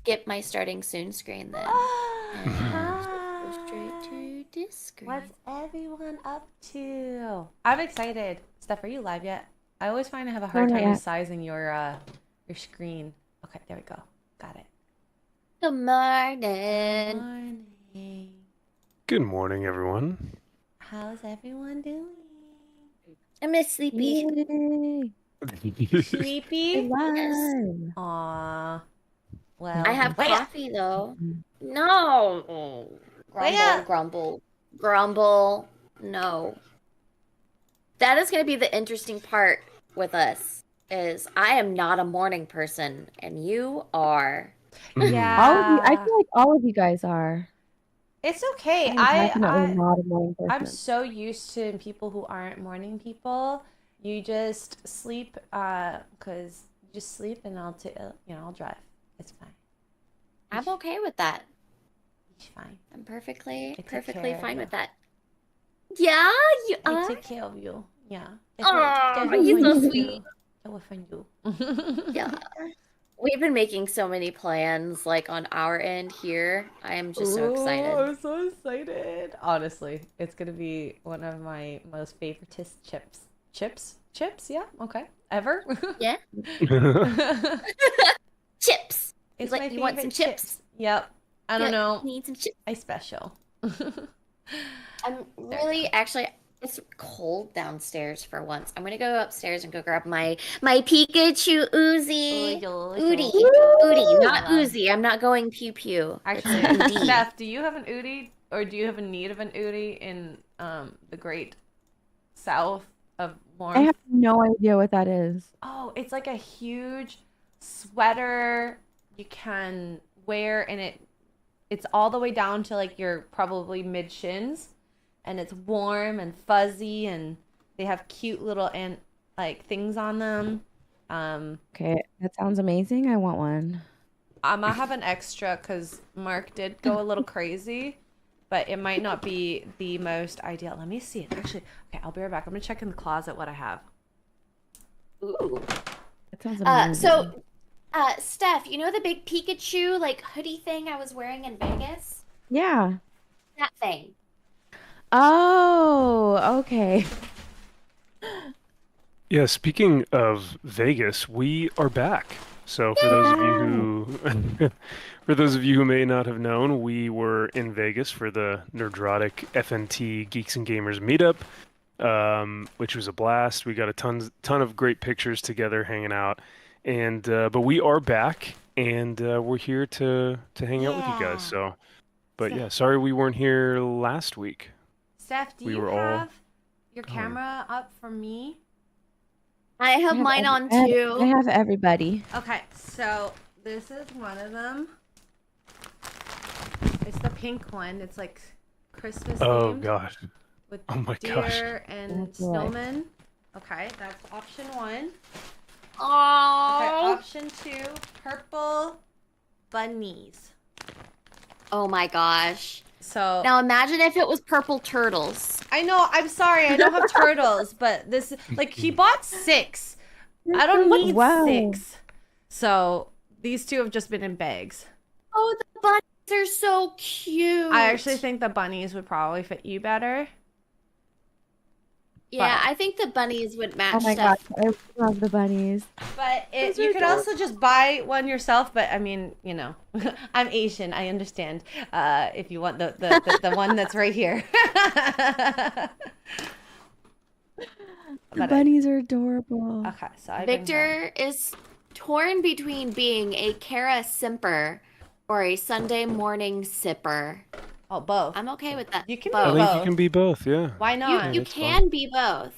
Skip my starting soon screen then. Go straight to this screen. What's everyone up to? I'm excited. Steph, are you live yet? I always find I have a hard time sizing your screen. Okay, there we go. Got it. Good morning. Good morning. Good morning, everyone. How's everyone doing? I miss Sleepy. Sleepy? Yes. Aww. Well, I have coffee though. No. Grumble. No. That is going to be the interesting part with us. Is I am not a morning person, and you are. Yeah. I feel like all of you guys are. It's okay. I'm not a morning person. I'm so used to people who aren't morning people. You just sleep, cause you just sleep, and I'll drive. It's fine. I'm okay with that. It's fine. I'm perfectly fine with you. that. Yeah, you I are. take care of you. Yeah. Oh, you're so sweet. Yeah. We've been making so many plans, like on our end here. I am just so excited. I'm so excited. Honestly, it's gonna be one of my most favoritist chips. Yeah. Okay. Ever. Yeah. Chips. It's like my you want some chips? Yep. I don't know. Need some chips. I special. I'm really actually. It's cold downstairs for once. I'm gonna go upstairs and go grab my Pikachu Uzi. Udi, not Uzi. I'm not going pew pew. Actually, Steph, do you have an Udi, or do you have a need of an Udi in the great south of warmth? I have no idea what that is. Oh, it's like a huge sweater you can wear, and it's all the way down to like your probably mid shins. And it's warm and fuzzy, and they have cute little things on them. Okay, that sounds amazing. I want one. I might have an extra because Mark did go a little crazy, but it might not be the most ideal. Let me see. Actually, okay, I'll be right back. I'm gonna check in the closet what I have. Ooh, that sounds amazing. Steph, you know the big Pikachu like hoodie thing I was wearing in Vegas? Yeah. That thing. Oh, okay. Yeah, speaking of Vegas, we are back. So for those of you who may not have known, we were in Vegas for the Nerdrotic FNT Geeks and Gamers meetup, which was a blast. We got a ton of great pictures together hanging out, and but we are back, and we're here to hang out with you guys. So, but yeah, sorry we weren't here last week. Steph, do you have your camera up for me? I have mine on too. I have everybody. Okay, so this is one of them. It's the pink one. It's like Christmas themed. Oh gosh. With deer and snowmen. Okay, that's option 1. Oh. Okay, option 2, purple bunnies. Oh my gosh. So Now imagine if it was purple turtles. I know. I'm sorry. I don't have turtles, but this like he bought 6. I don't need Wow. 6. So these 2 have just been in bags. Oh, the bunnies are so cute. I actually think the bunnies would probably fit you better. Yeah, but- I think the bunnies would match Oh my stuff. gosh, I love the bunnies. But Those you are could also just buy one yourself. But I mean, you know, I'm Asian. I understand. If you want the one that's right here. The bunnies are adorable. Okay, so I Victor is torn between being a Kara simper or a Sunday morning sipper. Oh, both. I'm okay with that. You can both. be I think both. you can be both, yeah. Why not? You that's can fine. be both.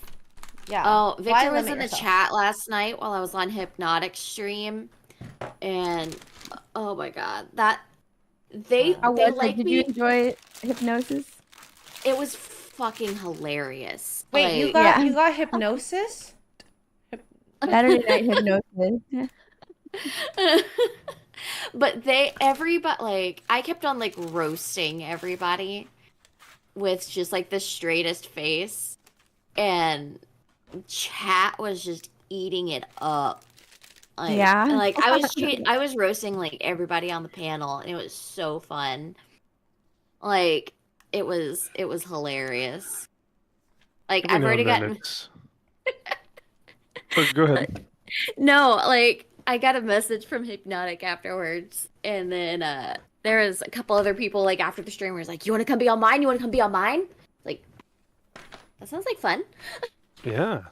Yeah. Oh, Why Victor was limit in the yourself? chat last night while I was on Hypnotic stream, and oh my god, that they How they was it? like Did me. you enjoy hypnosis? It was fucking hilarious. Wait, you Like, got hypnosis? Saturday night hypnosis. but everybody, like, I kept on like roasting everybody with just like the straightest face, and chat was just eating it up. Like, Yeah. like I was roasting like everybody on the panel, and it was so fun. Like it was hilarious. Like Every I've now already and then gotten it's- Oh, go ahead. no, like I got a message from Hypnotic afterwards, and then there was a couple other people like after the stream was like, "You want to come be on mine? You want to come be on mine?" Like that sounds like fun. Yeah.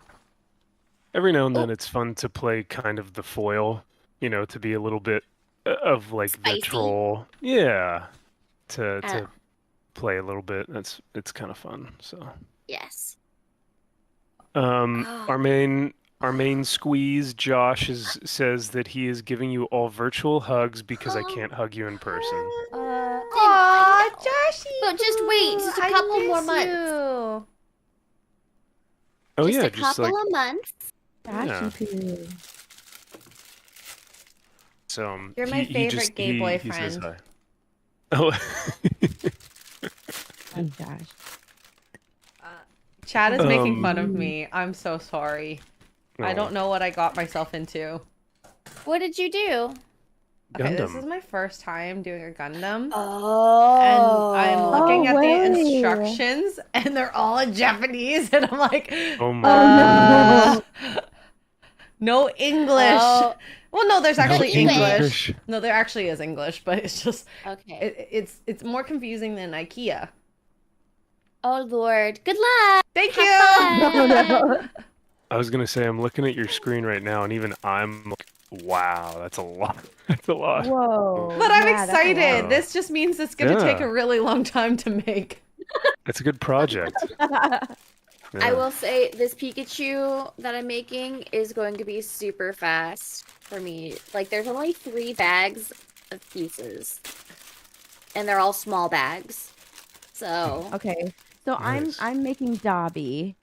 Every now and then it's fun to play kind of the foil, you know, to be a little bit of like Spicy. the troll. Yeah. To Oh. play a little bit. It's kind of fun. So Yes. our main squeeze, Josh says that he is giving you all virtual hugs because I can't hug you in person. Aw, Joshy. But just wait, just a I couple miss more months. you. Oh Just yeah, a just couple like of months. Yeah. Poo. so You're my favorite gay he says boyfriend. hi. Oh. Oh gosh. Chad is making fun of Um, me. I'm so sorry. I don't know what I got myself into. What did you do? Okay, this Gundam. is my first time doing a Gundam. Oh. And I'm looking Oh, at the way. instructions, and they're all in Japanese, and I'm like, Oh my no English. Oh. Well, no, there's actually English. English. No, there actually is English, but it's just Okay. it's more confusing than IKEA. Oh Lord. Good luck. Thank Have you. fun. I was gonna say I'm looking at your screen right now, and even I'm like, wow, that's a lot. That's a lot. Whoa. But I'm yeah, that's a excited. lot. This just means it's going to take Yeah. a really long time to make. That's a good project. lot. I Yeah. will say this Pikachu that I'm making is going to be super fast for me. Like there's only 3 bags of pieces. And they're all small bags. So Okay. So Nice. I'm making Dobby.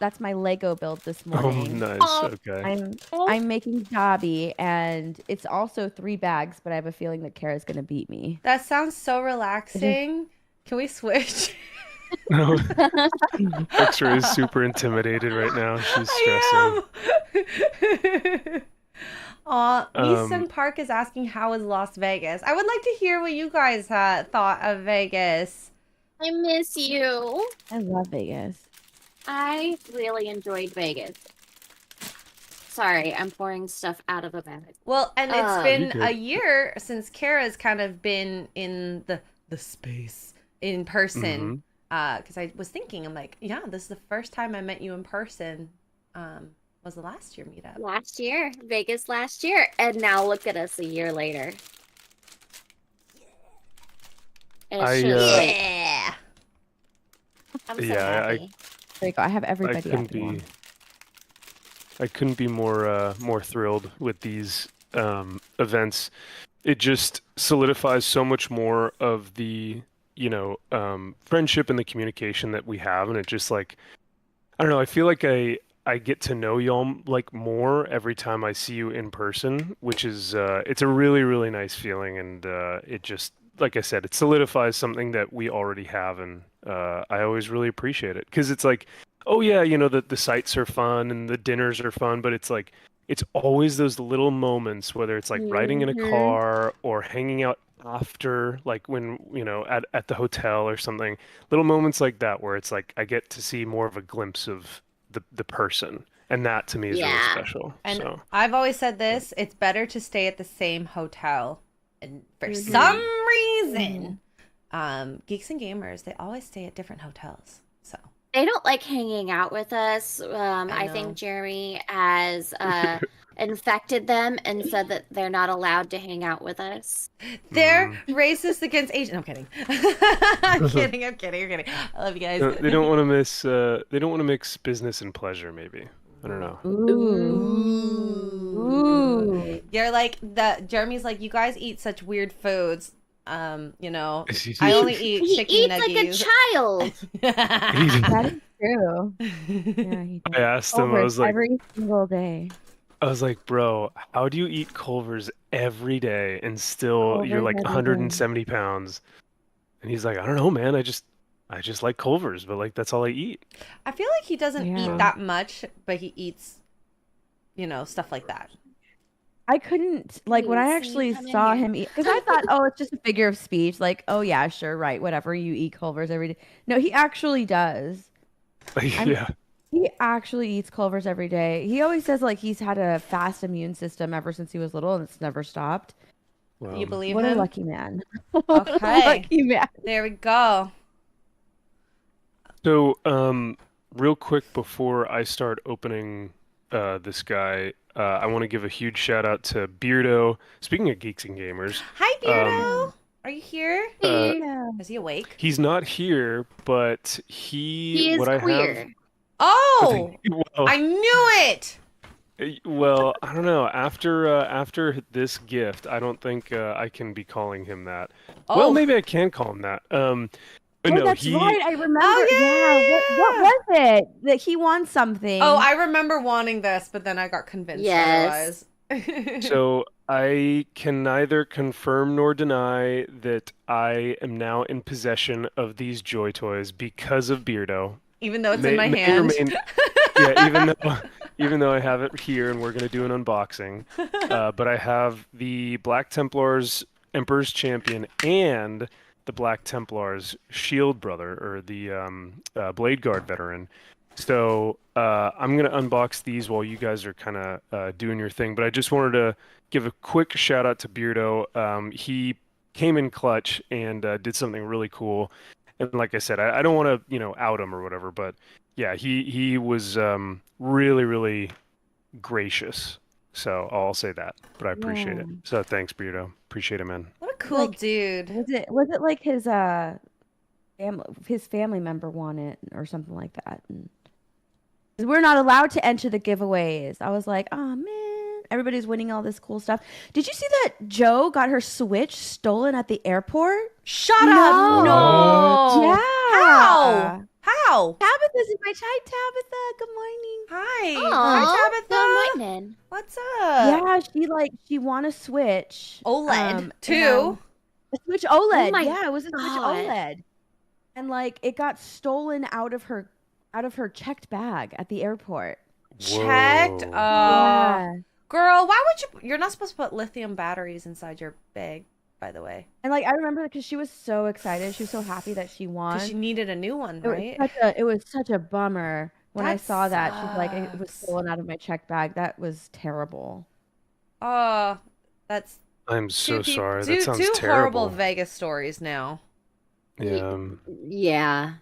That's my Lego build this Oh, morning. nice. Oh. Okay. I'm making Dobby, and it's also 3 bags, but I have a feeling that Kara's gonna beat me. That sounds so relaxing. Can we switch? No. Xray is super intimidated right now. She's stressing. I am. Aw, Um, Easton Park is asking how is Las Vegas. I would like to hear what you guys thought of Vegas. I miss you. I love Vegas. I really enjoyed Vegas. Sorry, I'm pouring stuff out of a bag. Well, and it's Oh. been You're good. a year since Kara's kind of been in the space in person. Because I was thinking, I'm like, yeah, this is the first time I met you in person. Was the last year meetup. Last year. Vegas last year. And now look at us a year later. And it's I, just like, Yeah. I'm so Yeah, happy. There you go. I have I everybody couldn't after one. be. I couldn't be more thrilled with these events. It just solidifies so much more of the friendship and the communication that we have, and it just like I don't know. I feel like I get to know y'all like more every time I see you in person, which is it's a really really nice feeling, and it just like I said, it solidifies something that we already have, and I always really appreciate it because it's like, oh yeah, the sights are fun and the dinners are fun, but it's like it's always those little moments, whether it's like riding in a car or hanging out after, like when at the hotel or something, little moments like that where it's like I get to see more of a glimpse of the person, and that to me is really special. And so I've always said this: it's better to stay at the same hotel, and for some reason, geeks and gamers, they always stay at different hotels. So they don't like hanging out with us. I think Jeremy has infected them and said that they're not allowed to hang out with us. They're racist against Asian. I'm kidding. I'm kidding. I love you guys. They don't want to miss. They don't want to mix business and pleasure. Maybe, I don't know. Ooh. You're like Jeremy's like, you guys eat such weird foods. I only eat chicken nuggets. Like a child. That is true. Yeah, I asked him. I was like, every single day. I was like, bro, how do you eat Culver's every day and still you're like 170 pounds? And he's like, I don't know, man. I just like Culver's, but like that's all I eat. I feel like he doesn't eat that much, but he eats, stuff like that. I couldn't, like, when I actually saw him eat, because I thought, oh, it's just a figure of speech. Like, oh, yeah, sure, right, whatever. You eat Culver's every day. No, he actually does. Yeah. He actually eats Culver's every day. He always says, like, he's had a fast immune system ever since he was little, and it's never stopped. You believe him? What a lucky man. Okay. Lucky man. There we go. So, real quick before I start opening this guy, I want to give a huge shout out to Beardo. Speaking of geeks and gamers. Hi, Beardo. Are you here? Is he awake? He's not here, but he is what queer. I have. Oh, I knew it. Well, I don't know. After this gift, I don't think I can be calling him that. Oh. Well, maybe I can call him that. But no, that's right. I remember. What was it? That he won something. Oh, I remember wanting this, but then I got convinced otherwise. So I can neither confirm nor deny that I am now in possession of these Joy Toys because of Beardo. Even though it's in my hand. Even though I have it here and we're going to do an unboxing. But I have the Black Templars Emperor's Champion and the Black Templars Shield Brother, or the Blade Guard Veteran. So I'm going to unbox these while you guys are kind of doing your thing. But I just wanted to give a quick shout out to Beardo. He came in clutch and did something really cool. And like I said, I don't want to, out him or whatever, but yeah, he was really, really gracious. So I'll say that, but I appreciate it. So thanks, Beardo. Appreciate it, man. What a cool dude. Was it like his family member won it or something like that? And we're not allowed to enter the giveaways. I was like, oh man, everybody's winning all this cool stuff. Did you see that Joe got her Switch stolen at the airport? Shut up! No. Yeah. How? Tabitha's in my chat. Tabitha, good morning. Hi. Aww, Hi, Tabitha. good morning. What's up? Yeah, she won a Switch. OLED too. A Switch OLED. Oh Yeah, it was a Switch OLED. And like it got stolen out of her checked bag at the airport. Checked? Whoa. Yeah. Girl, why would you're not supposed to put lithium batteries inside your bag, by the way. And like I remember because she was so excited. She was so happy that she won. Because she needed a new one, right? It was such a bummer when I saw that. She's like, it was stolen out of my checked bag. That was terrible. Oh, that's I'm so sorry. That sounds two terrible. Horrible Vegas stories now. Yeah. Yeah.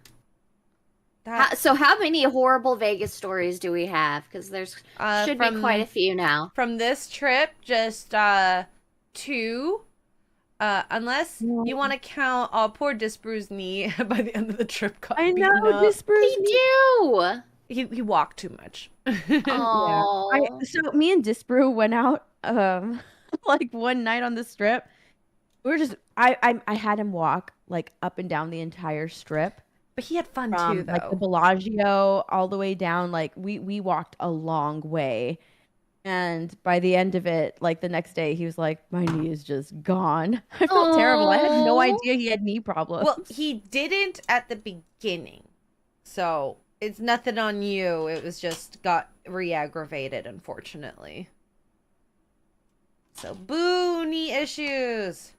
So how many horrible Vegas stories do we have? Because there's should be quite a few now. From this trip, just 2. Unless you want to count poor Disbrew's knee by the end of the trip. I know, Disbrew's knee. He walked too much. Oh. Yeah. So me and Disbrew went out like one night on the strip. We were just I had him walk like up and down the entire strip. But he had fun too, though. Like the Bellagio all the way down. Like we walked a long way. And by the end of it, like the next day, he was like, "My knee is just gone." I felt terrible. I had no idea he had knee problems. Well, he didn't at the beginning, so it's nothing on you. It was just got re-aggravated, unfortunately. So, boo, knee issues.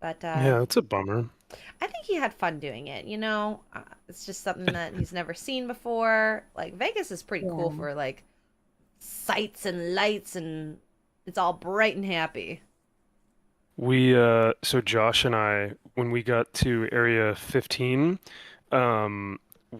But yeah, it's a bummer. I think he had fun doing it. You know, it's just something that he's never seen before. Like Vegas is pretty cool for like sights and lights, and it's all bright and happy. We so Josh and I, when we got to Area 15,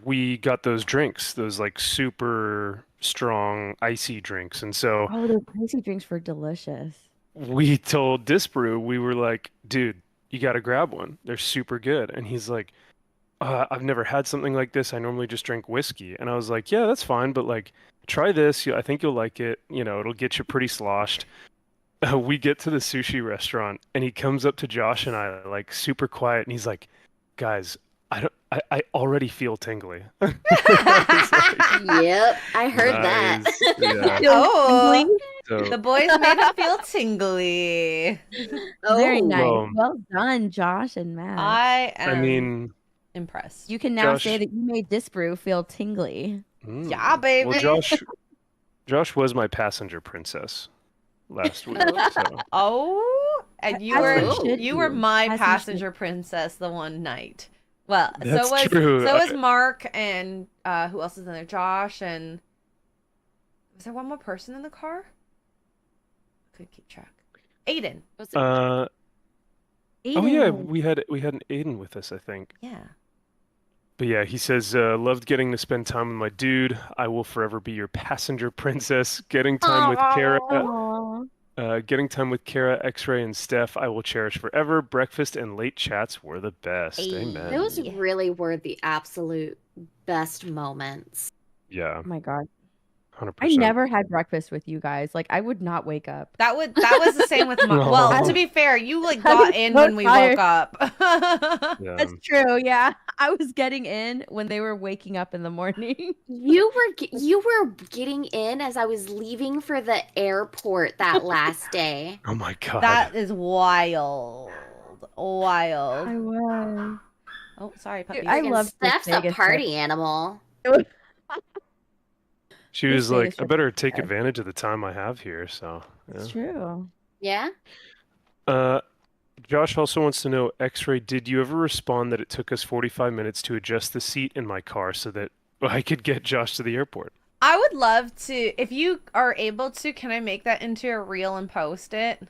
we got those drinks, those like super strong icy drinks, and so those icy drinks were delicious. we told Disbrew, we were like, dude, you got to grab one. They're super good. And he's like, I've never had something like this. I normally just drink whiskey. And I was like, yeah, that's fine, but like, try this. I think you'll like it. You know, it'll get you pretty sloshed. We get to the sushi restaurant, and he comes up to Josh and I, like, super quiet, and he's like, guys, I already feel tingly. Yep, I heard that. Yeah. Oh, So, the boys made him feel tingly. Very nice. Well, Well done, Josh and Matt. I am mean, impressed. You can now Josh- say that you made Disbrew feel tingly. Yeah, baby. Well, Josh was my passenger princess last week. So. Oh, and you As were you should you were be. my As you passenger princess the one night. Well, That's so true. was Mark, and who else is in there? Josh, and was there one more person in the car? Couldn't keep track. Aiden. Oh yeah, we had an Aiden with us, I think. Yeah. But yeah, he says, loved getting to spend time with my dude. I will forever be your passenger princess. Getting time with Kara. Getting time with Kara, Xray, and Steph, I will cherish forever. Breakfast and late chats were the best. Amen. Those really were the absolute best moments. Yeah. Oh my god. 100%. I never had breakfast with you guys. Like I would not wake up. That was the same with Mark. Well, to be fair, you like got in so when we tired. woke up. Yeah. That's true. Yeah. I was getting in when they were waking up in the morning. You were getting in as I was leaving for the airport that last day. Oh my god. That is wild. Wild. I was. Oh, sorry, puppy. Dude, I Freaking love this Steph's a Vegas party animal. She This was Vegas like, I trip better is take bad. advantage of the time I have here. So, It's yeah. true. Yeah? Josh also wants to know, X-Ray, did you ever respond that it took us 45 minutes to adjust the seat in my car so that I could get Josh to the airport? I would love to, if you are able to, can I make that into a reel and post it?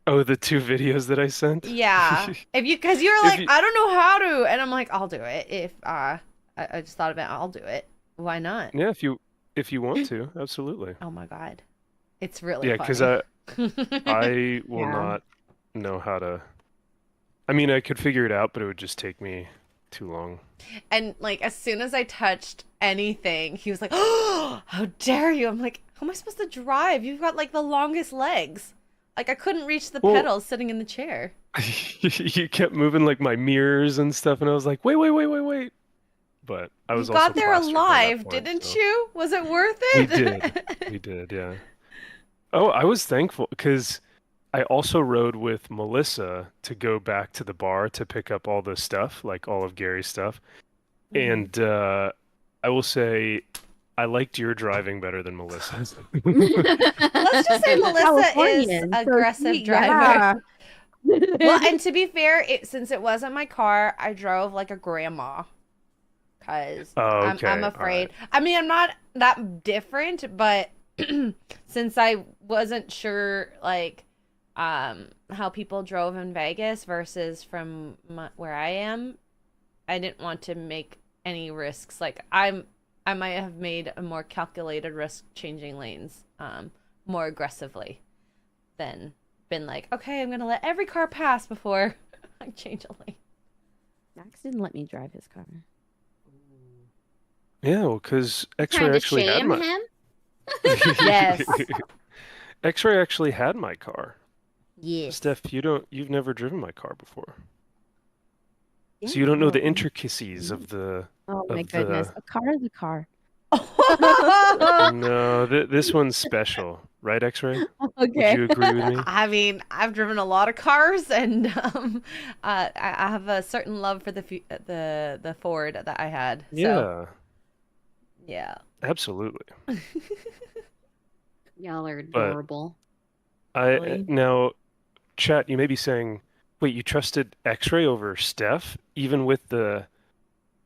Oh, the 2 videos that I sent? Yeah. Because you were like, I don't know how to, and I'm like, I'll do it. If I just thought of it, I'll do it. Why not? Yeah, if you want to, absolutely. Oh my god, it's really Yeah, because I will Yeah. not know how to. I mean, I could figure it out, but it would just take me too long. And like as soon as I touched anything, he was like, "Oh, how dare you!" I'm like, "How am I supposed to drive? You've got like the longest legs." Like I couldn't reach the pedals sitting in the chair. You kept moving like my mirrors and stuff, and I was like, wait. But I was You also got there plastered by that alive, point, didn't so. you? Was it worth We it? did, yeah. Oh, I was thankful because I also rode with Melissa to go back to the bar to pick up all the stuff, like all of Gary's stuff. And I will say, I liked your driving better than Melissa's. Let's just say Melissa is Californian, so aggressive sweet, driver. yeah. Well, and to be fair, since it wasn't my car, I drove like a grandma. Because okay, I'm afraid. I mean, I'm not that different, but since I wasn't sure, like, how people drove in Vegas versus from where I am, I didn't want to make any risks. Like, I might have made a more calculated risk changing lanes more aggressively than been like, okay, I'm going to let every car pass before I change a lane. Max didn't let me drive his car. Yeah, well, because X-Ray Trying to actually had shame my. him? Yes. X-Ray actually had my car. Yes. Steph, you've never driven my car before. So you don't know the intricacies of the. Oh my of goodness. the- A car is a car. No, this one's special, right, Xray? Would Okay. you agree with me? I mean, I've driven a lot of cars, and I have a certain love for the Ford that I had. So, Yeah, yeah. absolutely. Y'all are But adorable. Really? Now, chat, you may be saying, wait, you trusted Xray over Steph, even with the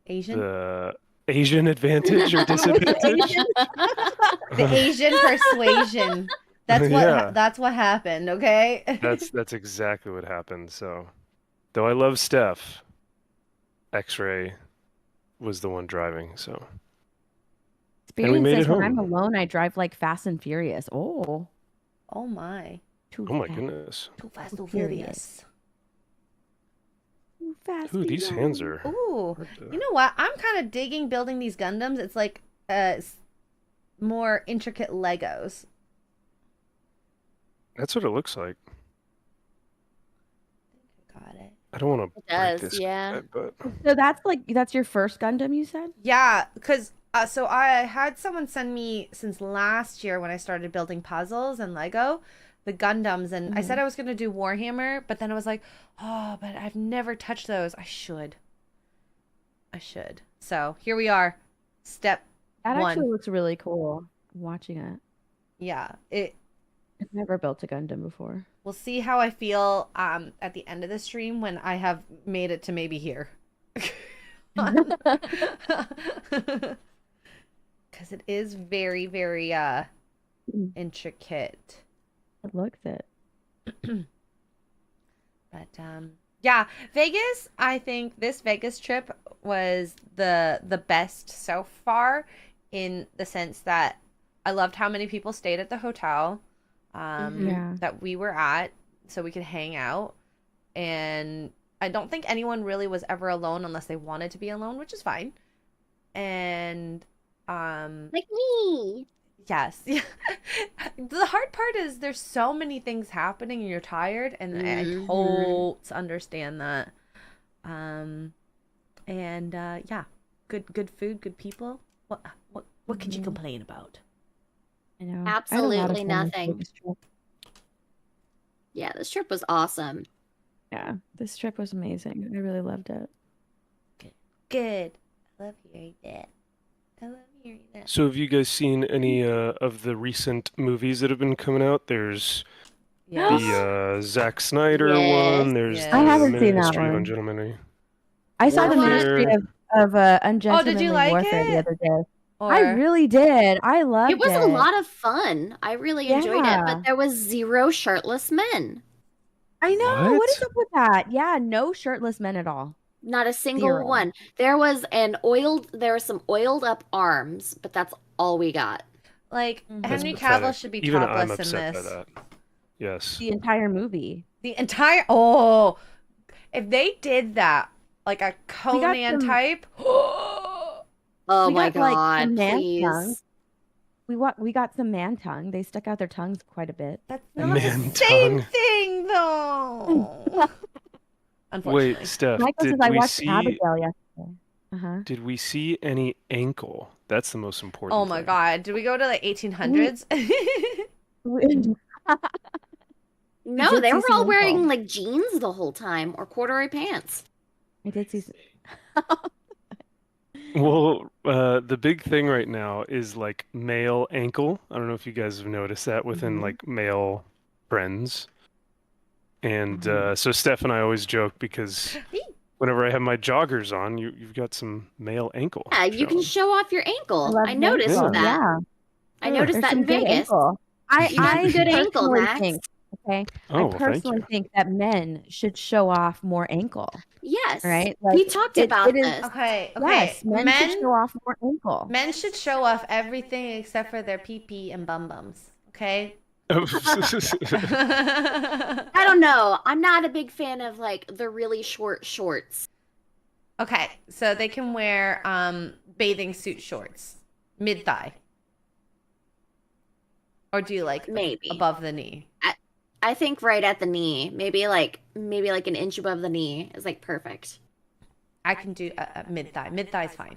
Asian? Asian advantage or disadvantage? The Asian persuasion. Yeah. That's what happened, okay? That's exactly what happened. So, though I love Steph, Xray was the one driving. So, and we Experience made says it when I'm home. alone, I drive like Fast and Furious. Oh, Oh my. too Oh my fast. goodness. Too fast, too Furious. furious. Too fast. Ooh, these hands beyond. are Ooh. hard to- You know what? I'm kind of digging building these Gundams. It's like more intricate Legos. That's what it looks like. Got it. I don't want to It break does, this, yeah. but So that's your first Gundam, you said? Yeah, because so I had someone send me since last year when I started building puzzles and Lego, the Gundams, and I said I was going to do Warhammer, but then I was like, oh, but I've never touched those. I should. So here we are. Step That one. actually looks really cool. I'm watching it. Yeah, I've never built a Gundam before. we'll see how I feel at the end of the stream when I have made it to maybe here. Because it is very, very intricate. It looks it. But yeah, Vegas, I think this Vegas trip was the best so far, in the sense that I loved how many people stayed at the hotel Yeah. that we were at, so we could hang out. And I don't think anyone really was ever alone unless they wanted to be alone, which is fine. And Like me. yes. The hard part is there's so many things happening and you're tired, and I totally understand that. And yeah, good food, good people. What could you complain about? I know. Absolutely I had a lot of fun this nothing. Vegas trip. Yeah, this trip was awesome. Yeah, this trip was amazing. I really loved it. Good. I love hearing that. I love hearing that. so have you guys seen any of the recent movies that have been coming out? There's Yes. the Zack Snyder Yes. one. There's Yes. the I haven't seen that Ministry of one. Ungentlemanly I saw the Warfare. Ministry of Ungentlemanly like Warfare the it? other day. Or I really did. I loved it. It was a lot of fun. I really enjoyed it, Yeah. but there was 0 shirtless men. I know. What is What? up with that? Yeah, no shirtless men at all. Not a single 0. one. There were some oiled up arms, but that's all we got. like Mhm. That's Henry pathetic. Cavill should be Even I'm topless in upset by this. that. Yes. The entire movie. The entire if they did that like a Conan some- type. Oh We my got, like, god, some man please. tongue. We got some man tongue. They stuck out their tongues quite a bit. That's A not the man same tongue. thing though. Unfortunately. Wait, Steph, Michael did says I we watched see Abigail yesterday. Uh-huh. did we see any ankle? That's the most important Oh my thing. god. Did we go to the 1800s? No, did they see were some all wearing ankle. like jeans the whole time or corduroy pants. I did see. Well, the big thing right now is like male ankle. I don't know if you guys have noticed that within Mhm. like male friends. And Mhm. so Steph and I always joke because whenever I have my joggers on, you've got some male ankle. Yeah, you can showing. show off your ankle. love I noticed ankle. that. Yeah, I noticed there's that some in good Vegas. ankle. I You got good ankle, personally Max. think. Okay, Oh, I well, thank personally you. think that men should show off more ankle. Yes. Right? We Like, talked it about is- this. Okay, okay. Yes, men should show off more ankle. Men should show off everything except for their pee-pee and bum-bums. Okay? I don't know. I'm not a big fan of like the really short shorts. Okay, so they can wear bathing suit shorts, mid-thigh. Or do you like Maybe. above the knee? I think right at the knee. Maybe like an inch above the knee is like perfect. I can do a mid-thigh. Mid-thigh's fine.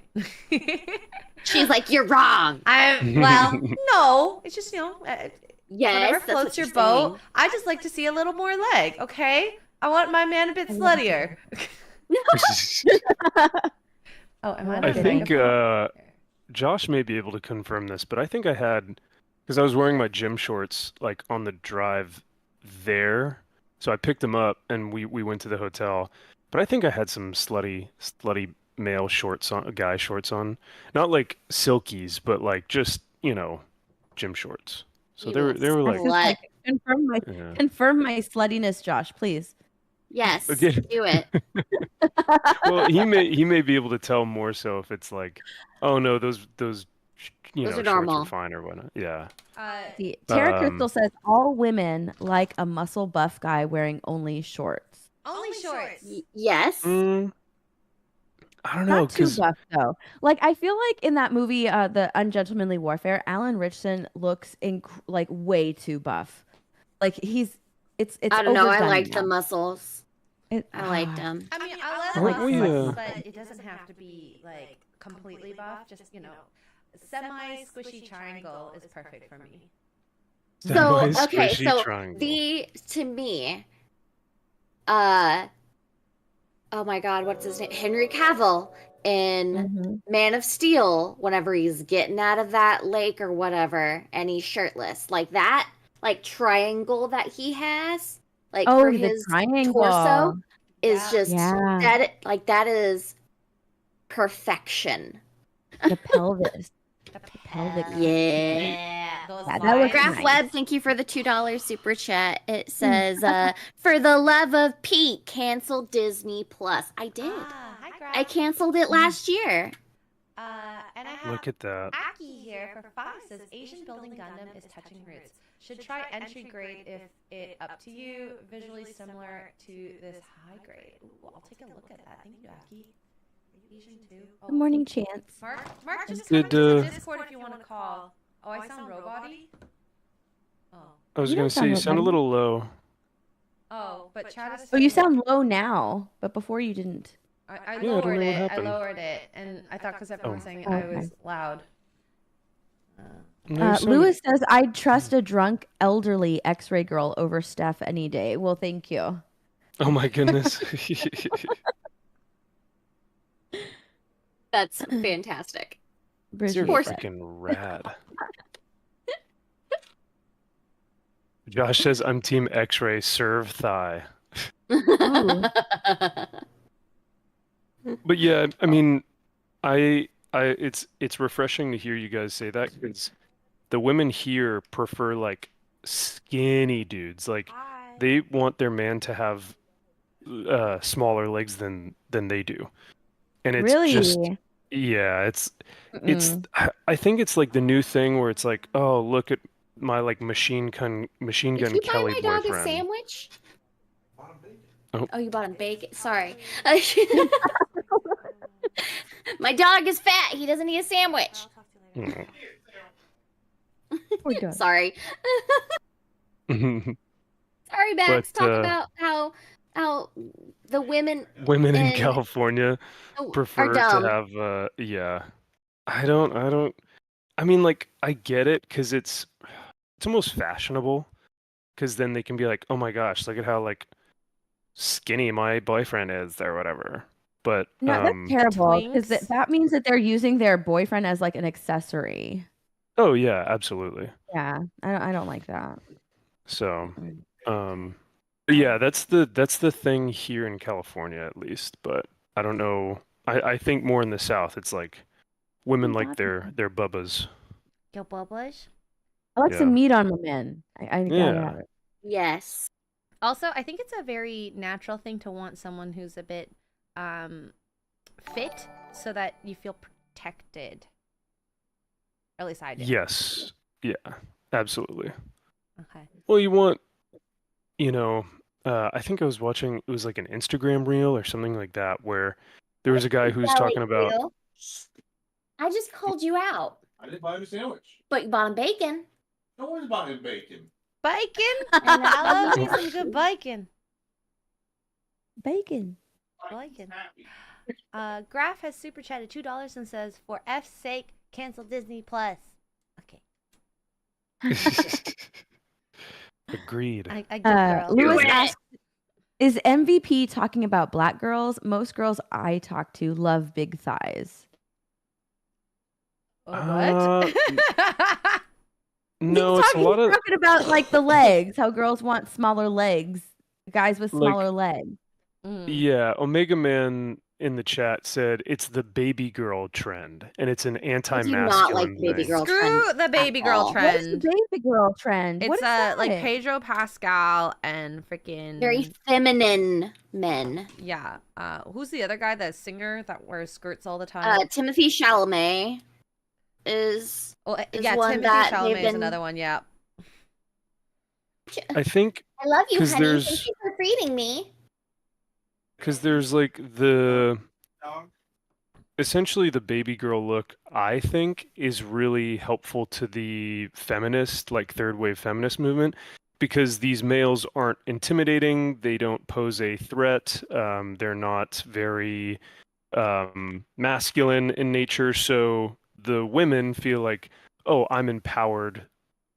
She's like, you're wrong. Well, no. It's just, Yes, whatever that's floats what your you're boat. saying. I just like to see a little more leg, okay? I want my man a bit sluttier. Oh, am I? I think Josh may be able to confirm this, but I think I had, because I was wearing my gym shorts like on the drive there, so I picked them up and we went to the hotel. But I think I had some slutty male shorts on, guy shorts on, not like silkies, but like just gym shorts. So they were like, slut. Confirm my sluttiness, Josh, please. Yes, Okay. do it. Well, he may be able to tell more so if it's like, oh no, those Those are shorts normal. are fine or whatnot. Yeah. Tara Crystal says all women like a muscle buff guy wearing only shorts. Only shorts. Yes. I don't know, Not too buff though. Like I feel like in that movie, The Ungentlemanly Warfare, Alan Richardson looks like way too buff. Like it's I don't know. I overdone liked now. the muscles. I liked them. I mean, I Well, love we, muscles, but it doesn't have to be like completely buff. Just semi squishy triangle is perfect for me. So okay, Semi-squishy so triangle. to me, oh my God, what's his name? Henry Cavill in Man of Steel, whenever he's getting out of that lake or whatever, and he's shirtless, like that, like triangle that he has, like for his torso, is just that is perfection. The pelvis. The pelvic. Graph Web, thank you for the $2 super chat. It says, for the love of Pete, cancel Disney Plus. I did. Hi, Graph. I canceled it last year. And I have Look at that. Aki here for 5 says Asian building Gundam is touching roots. Should try entry grade if it up to you. Visually similar to this high grade. Ooh, I'll take a look at that. Thank you, Aki. Asian too. Good morning, Chance. Mark, just come into the Discord if you want to call. Oh, I sound robot-y? Oh. I was going to say, you sound a little low. Oh, but chat is... Oh, you sound low now, but before you didn't. I lowered it. I lowered it, and I thought because everyone was saying I was loud. Lewis says, I'd trust a drunk, elderly Xray girl over Steph any day. Well, thank you. Oh my goodness. That's fantastic. You're freaking rad. Josh says, I'm Team X-Ray, serve thigh. But yeah, I mean, it's refreshing to hear you guys say that, because the women here prefer like skinny dudes. Like they want their man to have smaller legs than they do. And it's just I think it's like the new thing where it's like, oh, look at my like machine gun Did you Kelly buy my dog boyfriend. a sandwich? Oh, you bought him bacon. Sorry. My dog is fat. He doesn't need a sandwich. Sorry. Sorry, Max. Talk about how the women in California prefer to have I mean, like, I get it, because it's almost fashionable, because then they can be like, oh my gosh, look at how like skinny my boyfriend is or whatever. But no, that's terrible, because that means that they're using their boyfriend as like an accessory. Oh yeah, absolutely. Yeah, I don't like that. So yeah, that's the thing here in California, at least. But I don't know, I think more in the South it's like women like their bubbas. Yo, bubbas. I like some meat on my men. I gotta have it. Yes. Also, I think it's a very natural thing to want someone who's a bit fit, so that you feel protected. Or at least I do. Yes. Yeah. Absolutely. Okay. Well, you want, I think I was watching, it was like an Instagram reel or something like that, where there was a guy who was talking about. I just called you out. I didn't buy him a sandwich. But you bought him bacon. No one's bought him bacon. Bacon? I love me some good bacon. Bacon. Bacon. Graf has super chatted $2 and says, "For F's sake, cancel Disney Plus." Okay. Agreed. I get girl. Lewis it. asks, is MVP talking about black girls? Most girls I talk to love big thighs. What? No, it's a lot He's of talking about like the legs, how girls want smaller legs, guys with Like- smaller legs. yeah. Omega Man in the chat said it's the baby girl trend, and it's an I do anti-masculine not like the baby thing. girl Screw trend the baby at girl all. What is the trend. baby girl trend? It's What is that? like Pedro Pascal and freaking Very feminine men. yeah. Who's the other guy, that singer that wears skirts all the time? Timothy Chalamet is yeah, one Timothy that Chalamet they've is been- another one. Yeah. I think I love you, 'Cause honey. there's- Thank you for feeding me. because there's like the essentially the baby girl look, I think, is really helpful to the feminist, like third wave feminist movement, because these males aren't intimidating, they don't pose a threat, they're not very masculine in nature, so the women feel like, oh, I'm empowered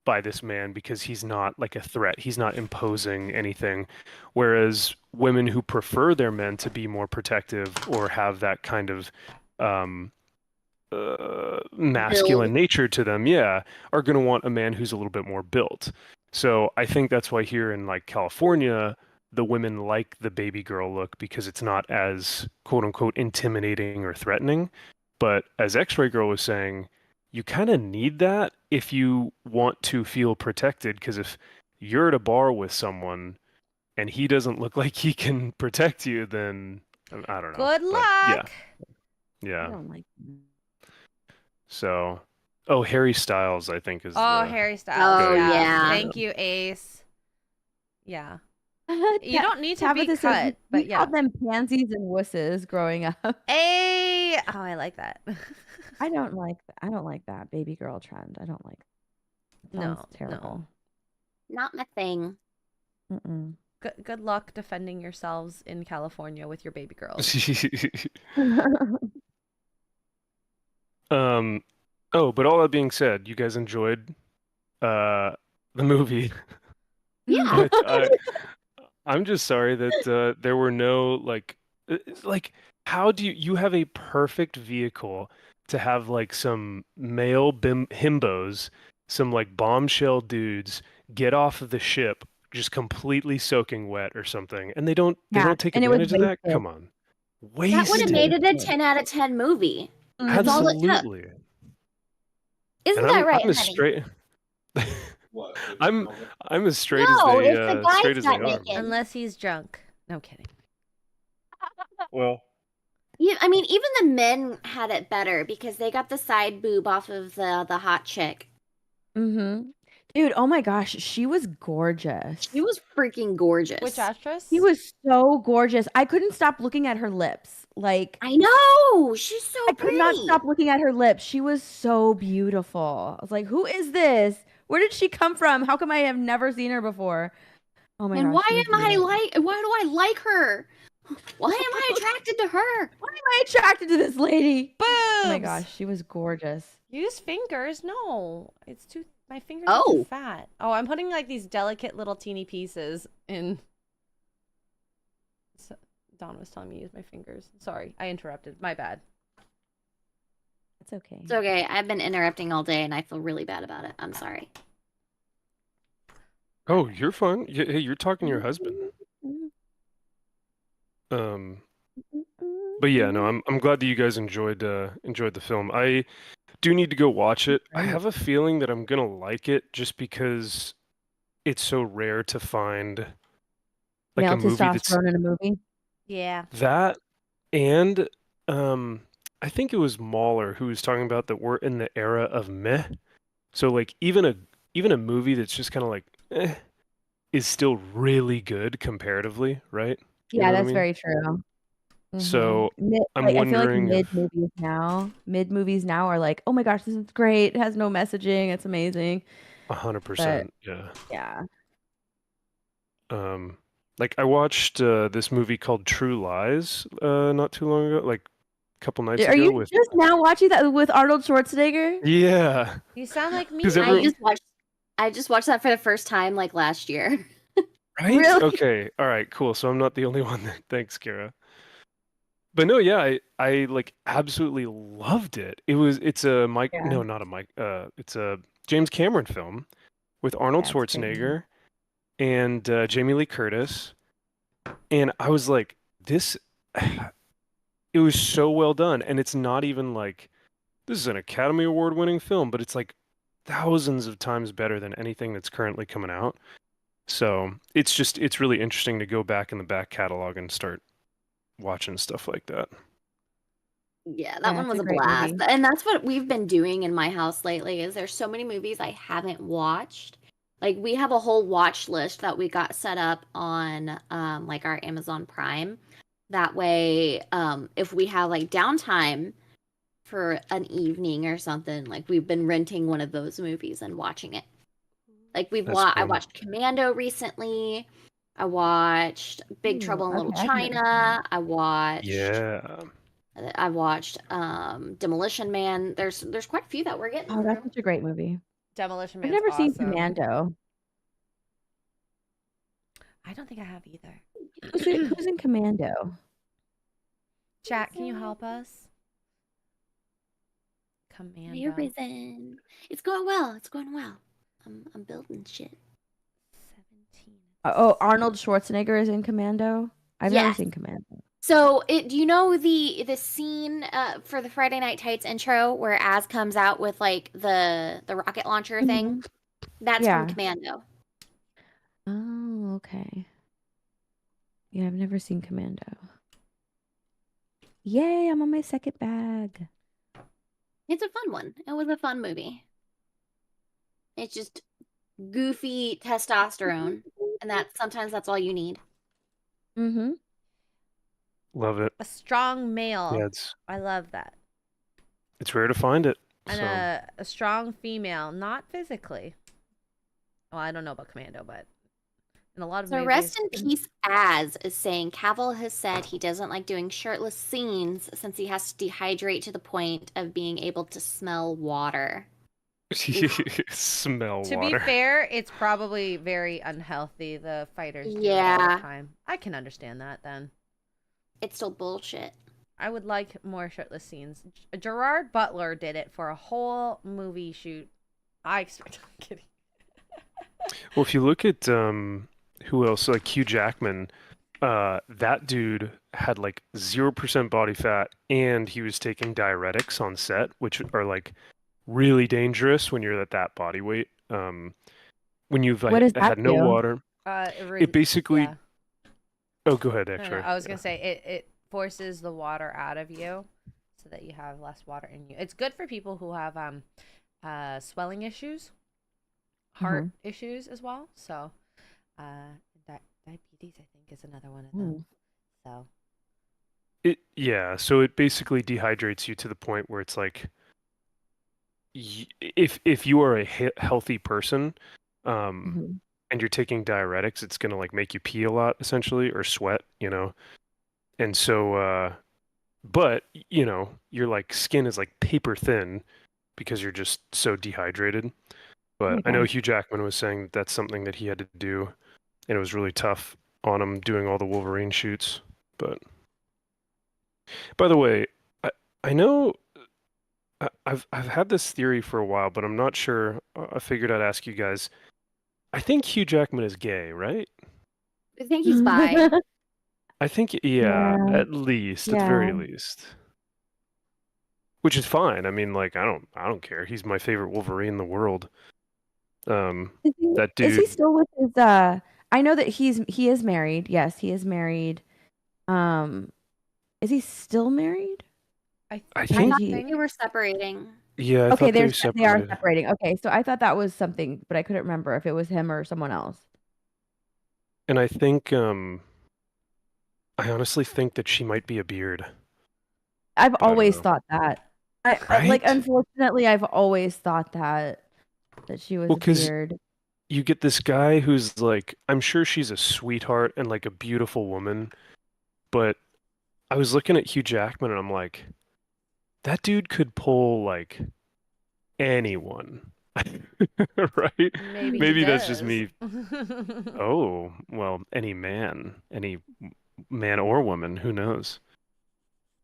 by this man because he's not like a threat, he's not imposing anything, whereas women who prefer their men to be more protective or have that kind of masculine nature to them, are going to want a man who's a little bit more built. So I think that's why here in like California, the women like the baby girl look because it's not as quote unquote intimidating or threatening. But as Xray Girl was saying, you kind of need that if you want to feel protected, because if you're at a bar with someone and he doesn't look like he can protect you, then I don't know. Good But, luck. I yeah. don't like So, Harry Styles, I think is. Harry Styles. Oh, yeah. yeah. Thank you, Ace. Yeah. that. You don't need to be Tabitha says, cut, but we yeah. called them pansies and wusses growing up. Hey. Oh, I like that. I don't like that baby girl trend. I don't like it. Sounds No, terrible. Not my thing. Mm-mm. Good luck defending yourselves in California with your baby girls. But all that being said, you guys enjoyed the movie. Yeah. But I'm just sorry that there were no like how do you have a perfect vehicle to have like some male himbos, some like bombshell dudes get off of the ship just completely soaking wet or something, and they don't take and it was advantage of that? wasted. Come on. That would have Wasted. made it a 10 out of 10 movie. That's all it took. Absolutely. Isn't And that right, I'm as honey? straight. What? I'm as straight No, as they it's the guys straight as they got are. naked. Unless he's drunk. No kidding. Well, Yeah, I mean, even the men had it better because they got the side boob off of the hot chick. Mm-hmm. Dude, oh my gosh, she was gorgeous. She was freaking gorgeous. Which actress? She was so gorgeous. I couldn't stop looking at her lips. Like I know. She's so I pretty. could not stop looking at her lips. She was so beautiful. I was like, who is this? Where did she come from? How come I have never seen her before? Oh my And gosh. why do I like her? Why am I attracted to her? Why am I attracted to this lady? Boobs! Oh my gosh, she was gorgeous. Use fingers. No. It's too... My fingers Oh. are too fat. Oh, I'm putting like these delicate little teeny pieces in... So, Dawn was telling me to use my fingers. Sorry, I interrupted. My bad. It's okay. It's okay. I've been interrupting all day and I feel really bad about it. I'm sorry. oh, you're fine. Hey, you're talking to your husband. But yeah, no, I'm glad that you guys enjoyed the film. I do need to go watch it. I have a feeling that I'm gonna like it just because it's so rare to find like Male a movie that's testosterone in a movie. Yeah. that, and I think it was Mahler who was talking about that we're in the era of meh. So like even a movie that's just kind of like is still really good comparatively, right? You Yeah, know what I that's mean? very true. So I'm I feel like wondering if mid movies now are like, oh my gosh, this is great. It has no messaging. It's amazing. 100%, yeah. Yeah. Like I watched this movie called True Lies not too long ago, like a couple nights Are ago you with just now watching that with Arnold Schwarzenegger? yeah, You sound like me. because I just watched that for the first time like last year. right? Really? Okay, all right, cool. So I'm not the only one. Thanks, Kara. But no, yeah, I like absolutely loved it. It's a Mike, Yeah. no, not a Mike. It's a James Cameron film with Arnold Yeah, it's great. Schwarzenegger and Jamie Lee Curtis, and I was like, this. It was so well done, and it's not even like this is an Academy Award winning film, but it's like thousands of times better than anything that's currently coming out. So it's really interesting to go back in the back catalog and start watching stuff like that. Yeah, that one it's was a a great blast. movie. And that's what we've been doing in my house lately is there's so many movies I haven't watched. Like we have a whole watch list that we got set up on like our Amazon Prime. That way, if we have like downtime for an evening or something, like we've been renting one of those movies and watching it. Like I Cool. watched Commando recently. I watched Big Trouble in Little Okay, I've never seen China. Yeah. I watched Demolition Man. There's quite a few that we're getting Oh, that's through. such a great movie. Demolition I've Man's never seen awesome. Commando. I don't think I have either. Who's in Commando? Chat, can you help us? Commando. Risen. It's going well. It's going well. I'm building shit. 17. Oh, Arnold Schwarzenegger is in Commando. I've never Yes. seen Commando. So, do you know the scene for the Friday Night Tights intro where Az comes out with like the rocket launcher thing? That's Yeah. from Commando. Oh, okay. Yeah, I've never seen Commando. Yay, I'm on my second bag. It's a fun one. It was a fun movie. It's just goofy testosterone, and sometimes that's all you need. Mm-hmm. Love it. A strong male. Yeah, I love that. it's rare to find it. And So a strong female, not physically. Well, I don't know about Commando, but in a lot of So movies. rest in peace, Az is saying Cavill has said he doesn't like doing shirtless scenes since he has to dehydrate to the point of being able to smell water. smell To water. be fair, it's probably very unhealthy. The fighters do it all Yeah. the time. I can understand that then. It's still bullshit. I would like more shirtless scenes. Gerard Butler did it for a whole movie shoot. I'm kidding. Well, if you look at who else, like Hugh Jackman, that dude had like 0% body fat, and he was taking diuretics on set, which are like really dangerous when you're at that body weight. When you've What like does that had no do? water, it basically. Yeah. Oh, go ahead, No, Xray. I was gonna say it forces the water out of you, so that you have less water in you. It's good for people who have swelling issues, heart issues as well. So, diabetes I think is another one of them. So. So it basically dehydrates you to the point where it's like, if you are a healthy person, and you're taking diuretics, it's gonna like make you pee a lot essentially or sweat, and so but your like skin is like paper thin because you're just so dehydrated. But I know Hugh Jackman was saying that that's something that he had to do, and it was really tough on him doing all the Wolverine shoots. But by the way, I know I've had this theory for a while, but I'm not sure. I figured I'd ask you guys. I think Hugh Jackman is gay, right? I think he's bi. I think, yeah, at least, at the very least. Which is fine. I mean, like, I don't care. He's my favorite Wolverine in the world. That dude. Is he still with his? I know that he is married. Yes, he is married. Is he still married? I think they were separating. Yeah, I okay, thought they they are separated. separating. Okay, so I thought that was something, but I couldn't remember if it was him or someone else. And I think, I honestly think that she might be a beard. I've But I don't always know. thought that. Right? Like, unfortunately, I've always thought that she was Well, a 'cause beard. you get this guy who's like, I'm sure she's a sweetheart and like a beautiful woman, but I was looking at Hugh Jackman and I'm like, that dude could pull like anyone. Right? Maybe he Maybe that's just does. me. Oh, well, any man or woman, who knows?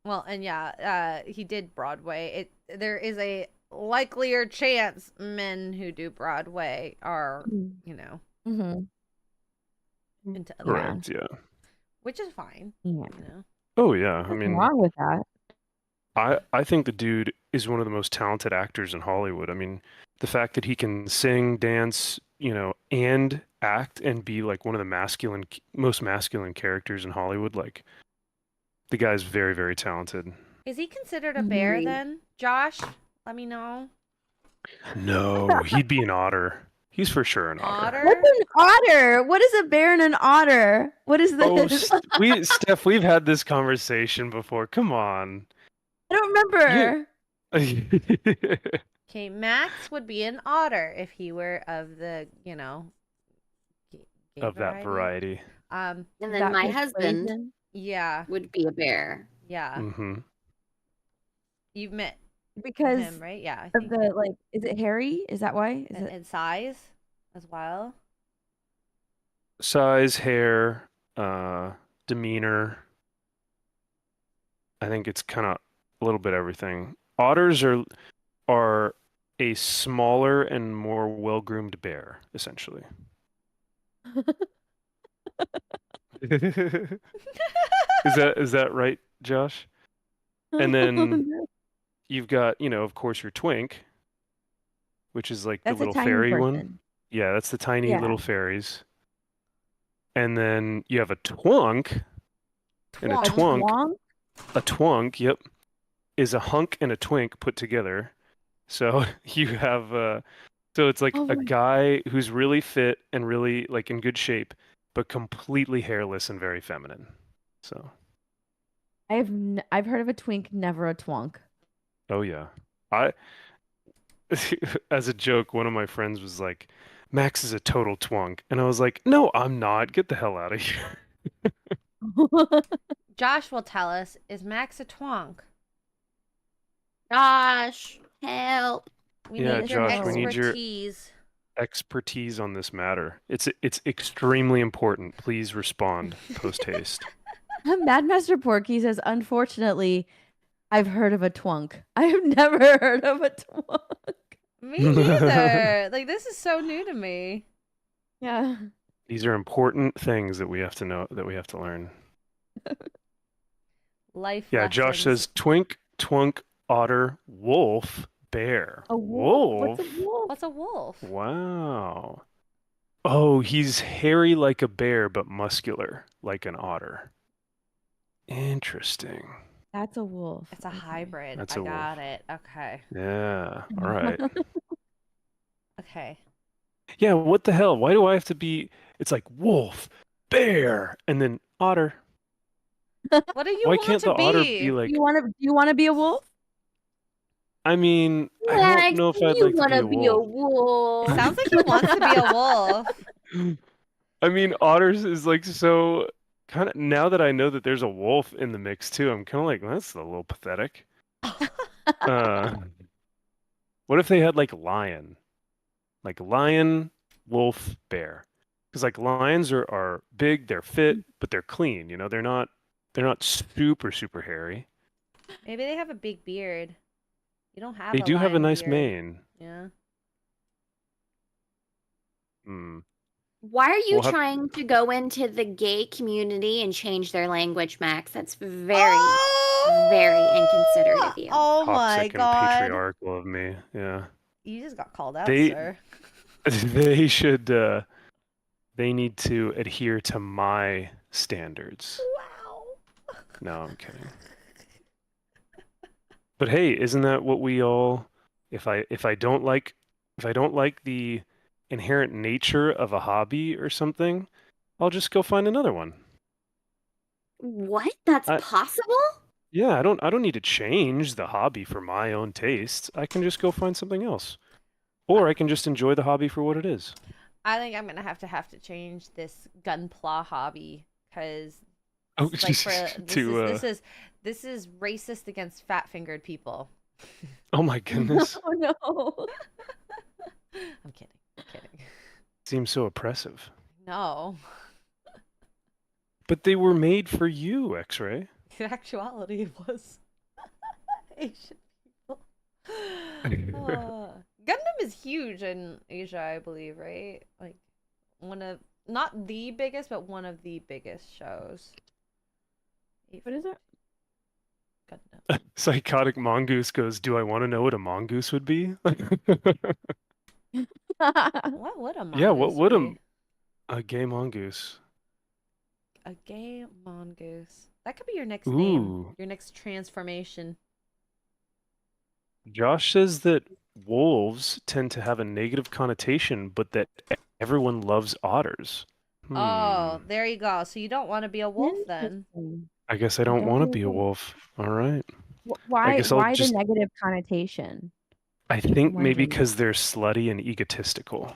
Well, and yeah, he did Broadway. There is a likelier chance men who do Broadway are, you know, Mm-hmm. into other, Correct, yeah. which is fine. Yeah. You know. Oh yeah, I Nothing mean, wrong with that. I think the dude is one of the most talented actors in Hollywood. I mean, the fact that he can sing, dance, you know, and act and be like one of the most masculine characters in Hollywood, like the guy's very, very talented. Is he considered a bear Agreed. then, Josh? Let me know. No, he'd be an otter. He's for sure an otter. Otter? What's an otter? What is a bear and an otter? What is Oh, this? Steph, we've had this conversation before. Come on. I don't remember. Okay, Max would be an otter if he were of the, you know, gay Of that variety. And then That my husband persuasion. Yeah, would be a bear. yeah. Mm-hmm. You've met Because him, right? Yeah, I of think. the like, is it hairy? Is that why? Is it? And size as well. Size, hair, demeanor. I think it's kind of a little bit everything. Otters are a smaller and more well-groomed bear, essentially. Is that right, Josh? And then you've got, you know, of course, your twink, which is like That's the a little tiny fairy one. person. Yeah, that's the tiny Yeah. little fairies. And then you have a twunk, and a Twonk. twunk, a twunk, yep, is a hunk and a twink put together. So you have so it's like Oh a my- guy who's really fit and really like in good shape, but completely hairless and very feminine. So, I've heard of a twink, never a twonk. oh yeah. As a joke, one of my friends was like, Max is a total twunk. And I was like, no, I'm not. Get the hell out of here. Josh will tell us, is Max a twonk? Josh, help. We Yeah, need your Josh, we need your- expertise. Expertise on this matter. It's extremely important. Please respond post haste. Madmaster Porky says, unfortunately, I've heard of a twunk. I have never heard of a twunk. Me neither. Like, this is so new to me. Yeah. These are important things that we have to know, that we have to learn. Life Yeah, Josh lessons. says twink, twunk, otter, wolf, bear. A wolf? What's a wolf? What's a wolf? Wow. Oh, he's hairy like a bear, but muscular like an otter. Interesting. That's a wolf. It's a Okay. hybrid. That's I a wolf. got it. Okay. Yeah. All right. Okay. Yeah, what the hell? Why do I have to be? It's like wolf, bear, and then otter. What do you Why want can't to the otter be like? Do you want to be a wolf? I mean, I Max, don't know if I'd you like to wanna be a wolf. wolf. Sounds like he wants to be a wolf. I mean, otters is like so kind of, now that I know that there's a wolf in the mix too, I'm kind of like, well, that's a little pathetic. What if they had like lion? Like lion, wolf, bear. Because like lions are big, they're fit, but they're clean, you know, they're not super, super hairy. Maybe they have a big beard. You don't have They a do have a lion nice beard. mane. Yeah. Hmm. Why are you We'll have- trying to go into the gay community and change their language, Max? That's very inconsiderate of you. Oh my Toxic and god. patriarchal of me. Yeah. You just got called out, They- sir. They should they need to adhere to my standards. Wow. No, I'm kidding. But hey, isn't that what we all, if I don't like the inherent nature of a hobby or something, I'll just go find another one. What? That's I- possible? Yeah, I don't need to change the hobby for my own tastes. I can just go find something else. Or I can just enjoy the hobby for what it is. I think I'm gonna have to change this gunpla hobby because Oh, like for this is racist against fat fingered people. oh my goodness. Oh no. I'm kidding. I'm kidding. Seems so oppressive. No. But they were made for you, Xray. In actuality, it was Asian people. Gundam is huge in Asia, I believe, right? Like one of not the biggest, but one of the biggest shows. What is it? Gundam. Psychotic mongoose goes, "Do I want to know what a mongoose would be?" What would a mongoose Yeah, what would be? a gay mongoose? A gay mongoose. That could be your next name. Ooh. Your next transformation. Josh says that wolves tend to have a negative connotation, but that everyone loves otters. Oh, there you go. So you don't want to be a wolf then. Interesting. I guess I don't want to be a wolf. All right. Why? guess I'll Why just- the negative connotation? I think I'm maybe wondering. because they're slutty and egotistical.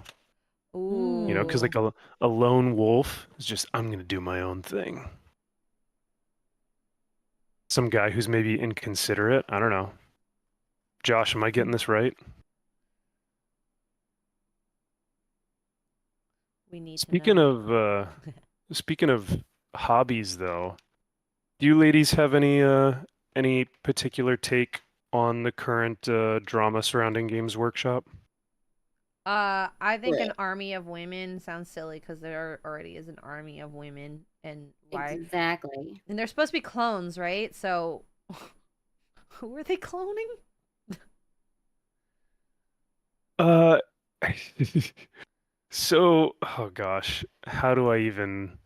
Ooh. You know, because like a lone wolf is just, I'm going to do my own thing. Some guy who's maybe inconsiderate. I don't know. Josh, am I getting this right? We need Speaking to know. speaking of hobbies, though, do you ladies have any particular take on the current drama surrounding Games Workshop? I think Right. an army of women sounds silly because there already is an army of women, and why? Exactly. And they're supposed to be clones, right? So, who are they cloning? So, oh gosh, how do I even?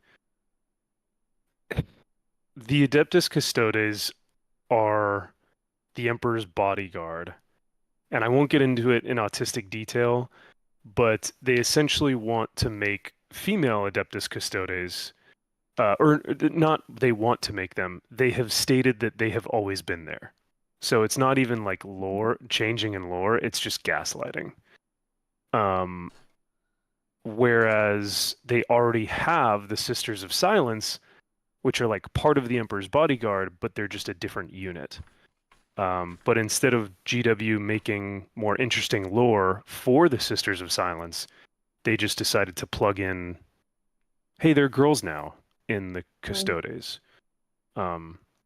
The Adeptus Custodes are the Emperor's bodyguard, and I won't get into it in autistic detail, but they essentially want to make female Adeptus Custodes, or not. They want to make them. They have stated that they have always been there, so it's not even like lore changing in lore. It's just gaslighting. Whereas they already have the Sisters of Silence, which are like part of the Emperor's bodyguard, but they're just a different unit. But instead of GW making more interesting lore for the Sisters of Silence, they just decided to plug in, hey, they're girls now in the Custodes.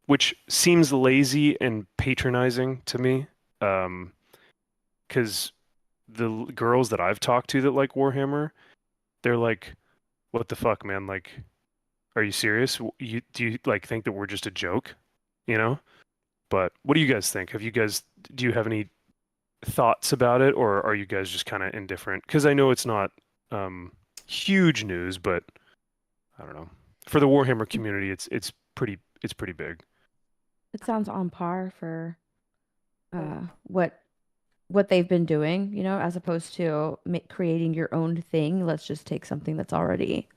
Which seems lazy and patronizing to me. Because the girls that I've talked to that like Warhammer, they're like, what the fuck, man? Like, are you serious? Do you like think that we're just a joke? You know? But what do you guys think? Do you have any thoughts about it, or are you guys just kind of indifferent? Because I know it's not huge news, but I don't know. For the Warhammer community, it's pretty big. It sounds on par for what they've been doing, you know, as opposed to creating your own thing. Let's just take something that's already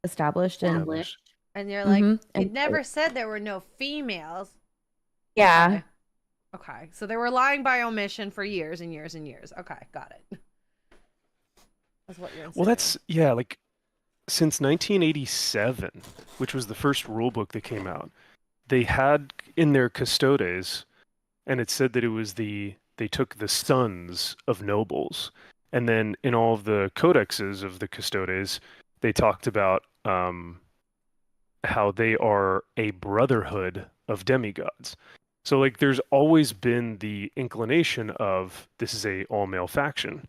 established and Established. And you're like, Mhm. it never said there were no females. yeah. Okay. So they were lying by omission for years and years and years. Okay, got it. That's what you're Well, that's like since 1987, which was the first rule book that came out. They had in their custodes, and it said that it was they took the sons of nobles, and then in all of the codexes of the custodes, they talked about how they are a brotherhood of demigods. So like there's always been the inclination of this is a all-male faction.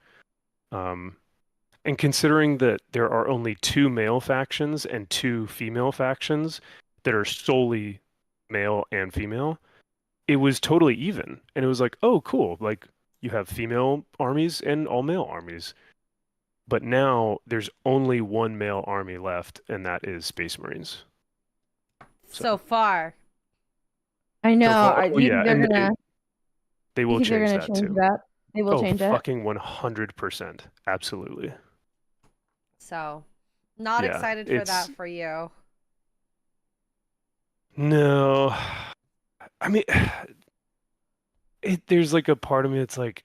And considering that there are only 2 male factions and 2 female factions that are solely male and female, it was totally even. And it was like, oh, cool. Like you have female armies and all male armies. But now there's only one male army left, and that is Space Marines. so far. I know. far- I oh, think yeah, they're and gonna. They You will think they're change gonna that change too. that? They will change it. Fucking 100%. Absolutely. So, not Yeah, excited for it's- that for you. No. I mean, there's like a part of me that's like,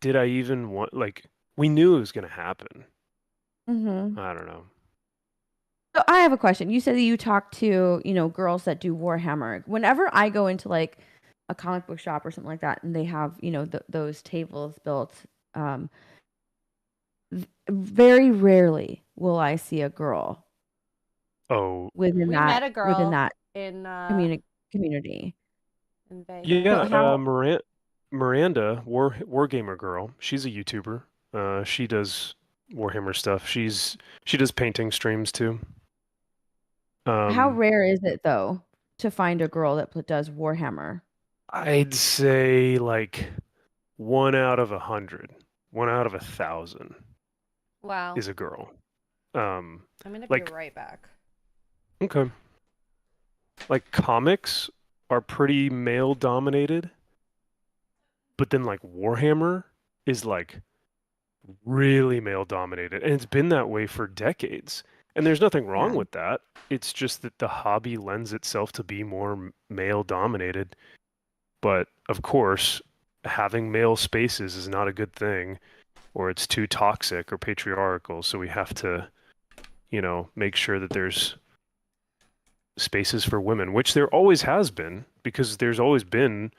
did I even want, like, we knew it was going to happen. Mm-hmm. I don't know. So I have a question. You said that you talk to, girls that do Warhammer. Whenever I go into like a comic book shop or something like that, and they have, those tables built, very rarely will I see a girl Oh, within We that met a girl in community. Vegas. yeah. So how Miranda, Wargamer girl. She's a YouTuber. She does Warhammer stuff. She does painting streams too. how Um, rare is it though to find a girl that does Warhammer? I'd say like 1 out of 100, 1 out of 1,000 Wow. is a girl. Um, I'm gonna be like right back. okay, like comics are pretty male dominated, but then like Warhammer is like really male dominated, and it's been that way for decades. And there's nothing wrong Yeah. with that. It's just that the hobby lends itself to be more male dominated. But of course, having male spaces is not a good thing, or it's too toxic or patriarchal. So we have to, make sure that there's spaces for women, which there always has been, because there's always been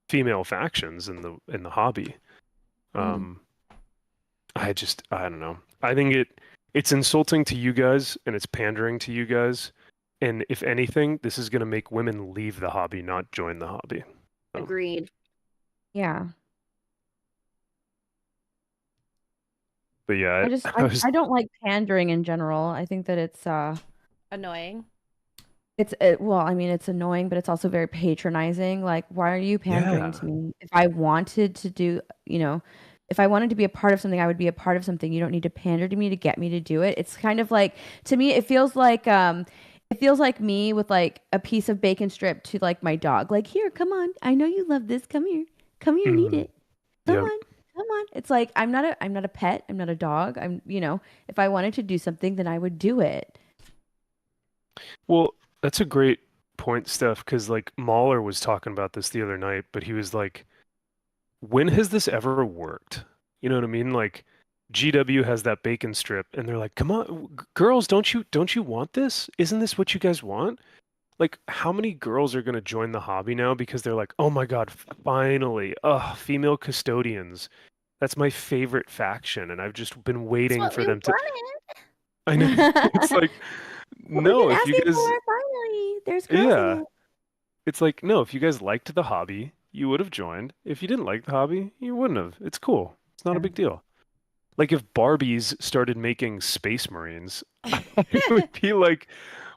female factions in the hobby. Um, I don't know. I think it's insulting to you guys and it's pandering to you guys. And if anything, this is going to make women leave the hobby, not join the hobby. So, Agreed. Yeah. but yeah, I don't like pandering in general. I think that it's Annoying. well, I mean, it's annoying, but it's also very patronizing. Like, why are you pandering yeah, to me? If I wanted to do, if I wanted to be a part of something, I would be a part of something. You don't need to pander to me to get me to do it. It's kind of like, to me, it feels like me with like a piece of bacon strip to like my dog. Like, here, come on. I know you love this. Come here. Come here and eat it. Come yeah. on. Come on. It's like I'm not a pet. I'm not a dog. If I wanted to do something, then I would do it. Well, that's a great point, Steph, because like Mahler was talking about this the other night, but he was like, when has this ever worked? You know what I mean? Like GW has that bacon strip and they're like, "Come on, girls, don't you want this? Isn't this what you guys want?" Like how many girls are going to join the hobby now because they're like, "Oh my God, finally. Female custodians. That's my favorite faction and I've just been That's waiting what for we them to." wanted. I know. It's like, What we've no, been if you asking guys, for, finally. There's girls in yeah. it. It's like, no, if you guys liked the hobby, you would have joined. If you didn't like the hobby, you wouldn't have. It's cool. It's not a Yeah. big deal. Like if Barbies started making Space Marines, it would be like,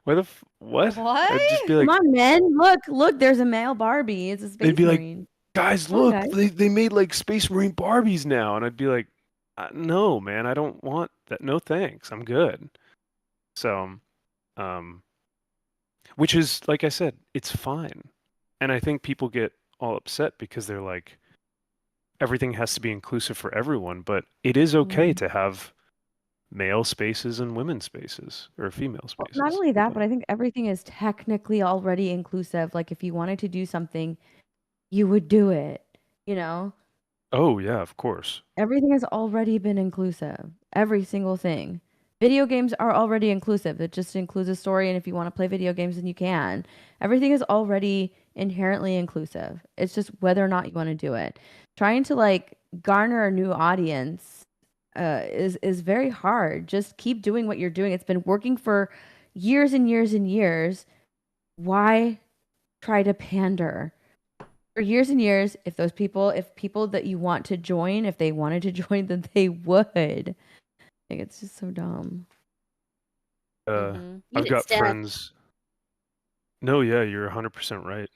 what? What? I'd just be Come like, on, men. Look, there's a male Barbie. It's a they'd space be like, marine. guys, Come on, look, guys. they made like Space Marine Barbies now. And I'd be like, no, man, I don't want that. No, thanks. I'm good. So, um, which is, like I said, it's fine. And I think people get all upset because they're like, everything has to be inclusive for everyone, but it is okay to have male spaces and women's spaces or female Well, not spaces. only that, but I think everything is technically already inclusive. Like if you wanted to do something, you would do it, you know? Oh, yeah, of course. Everything has already been inclusive. Every single thing. Video games are already inclusive. It just includes a story, and if you want to play video games, then you can. Everything is already inherently inclusive. It's just whether or not you want to do it. Trying to like garner a new audience is very hard. Just keep doing what you're doing. It's been working for years and years and years. Why try to pander? For years and years, if people that you want to join, if they wanted to join, then they would. Like it's just so dumb. I've Eat it, got Steph. friends. No, yeah, you're 100% right.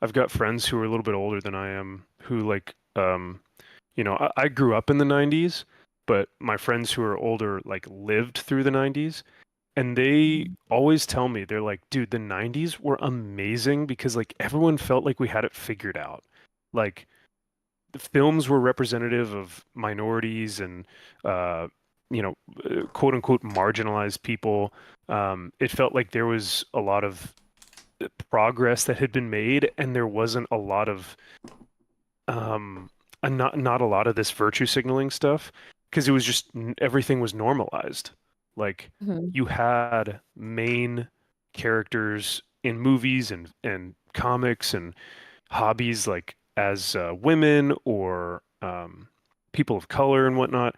I've got friends who are a little bit older than I am who like, I grew up in the 90s, but my friends who are older like lived through the 90s. And they always tell me, they're like, dude, the 90s were amazing because like everyone felt like we had it figured out. Like the films were representative of minorities and quote unquote marginalized people. It felt like there was a lot of progress that had been made, and there wasn't a lot of not a lot of this virtue signaling stuff. because it was just everything was normalized. Like Mhm. you had main characters in movies and comics and hobbies like as women or people of color and whatnot.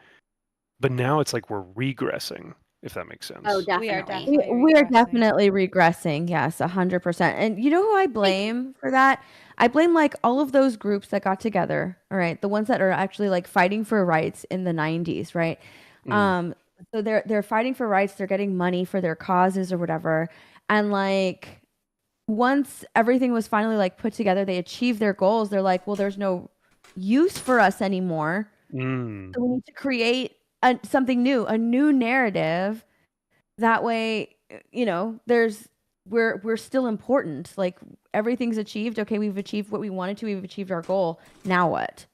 But now it's like we're regressing, if that makes Oh, sense. We are definitely. definitely We're regressing. definitely regressing. Yes, 100%. And you know who I blame for that? I blame like all of those groups that got together. All right, the ones that are actually like fighting for rights in the 90s, right? Mm. So they're fighting for rights. They're getting money for their causes or whatever. And like once everything was finally like put together, they achieved their goals. They're like, well, there's no use for us anymore. Mm. So we need to create something new, a new narrative. That way, you know, we're still important. Like everything's achieved. Okay, we've achieved what we wanted to. We've achieved our goal. Now what?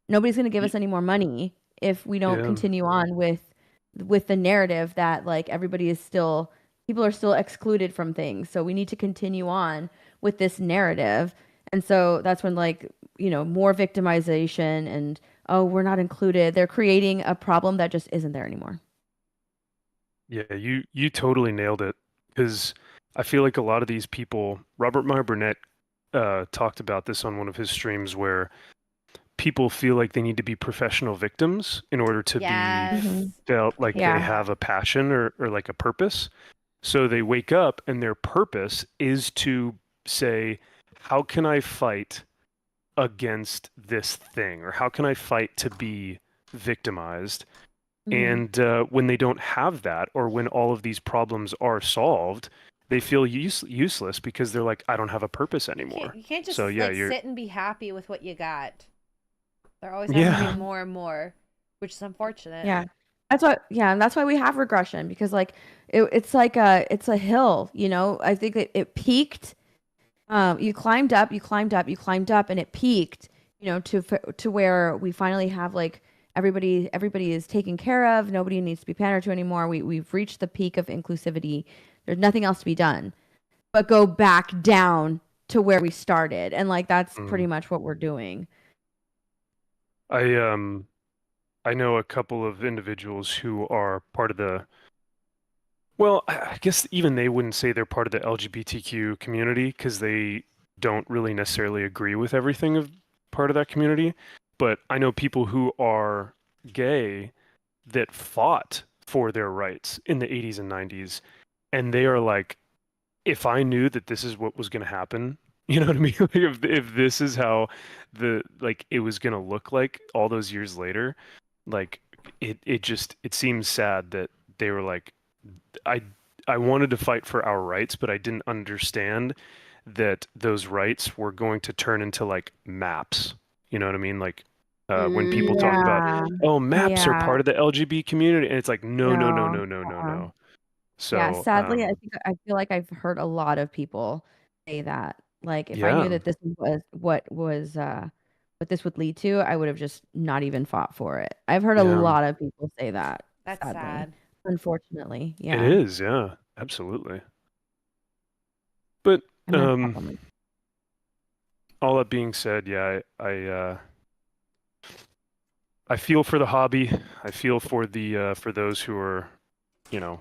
Nobody's going to give us any more money if we don't Yeah. continue on with the narrative that like everybody is still people are still excluded from things. So we need to continue on with this narrative. And so that's when like, you know, more victimization and oh, we're not included. They're creating a problem that just isn't there anymore. Yeah, you totally nailed it. Because I feel like a lot of these people, Robert Meyer Burnett talked about this on one of his streams, where people feel like they need to be professional victims in order to Yes. be felt like Yeah. they have a passion or like a purpose. So they wake up and their purpose is to say, how can I fight against this thing? Or how can I fight to be victimized? And when they don't have that, or when all of these problems are solved, they feel useless because they're like, I don't have a purpose anymore. You can't just So yeah, like you're sit and be happy with what you got. There always has to yeah. be more and more, which is unfortunate. Yeah. And that's why we have regression because like it's like it's a hill, you know. I think it peaked. You climbed up, and it peaked, you know, to where we finally have like everybody is taken care of. Nobody needs to be pandered to anymore. We've reached the peak of inclusivity. There's nothing else to be done, but go back down to where we started, and like that's pretty much what we're doing. I know a couple of individuals who are part of the, well, I guess even they wouldn't say they're part of the LGBTQ community because they don't really necessarily agree with everything of part of that community. But I know people who are gay that fought for their rights in the 80s and 90s, and they are like, if I knew that this is what was going to happen, you know what I mean? Like if this is how it was going to look like all those years later, like it seems sad that they were like, I I wanted to fight for our rights, but I didn't understand that those rights were going to turn into like maps. You know what I mean? Like when people talk about, Yeah. oh, maps are Yeah. part of the LGBT community, and it's like, no, no, no, No. no, no, no, no. Yeah, So, sadly, I feel like I've heard a lot of people say that. Like, if I knew yeah, that this was what this would lead to, I would have just not even fought for it. I've heard a yeah, lot of people say that, That's sadly. sad. Unfortunately, it yeah. is. Yeah, absolutely. But And that's a problem. all that being said, yeah, I feel for the hobby. I feel for the for those who are, you know,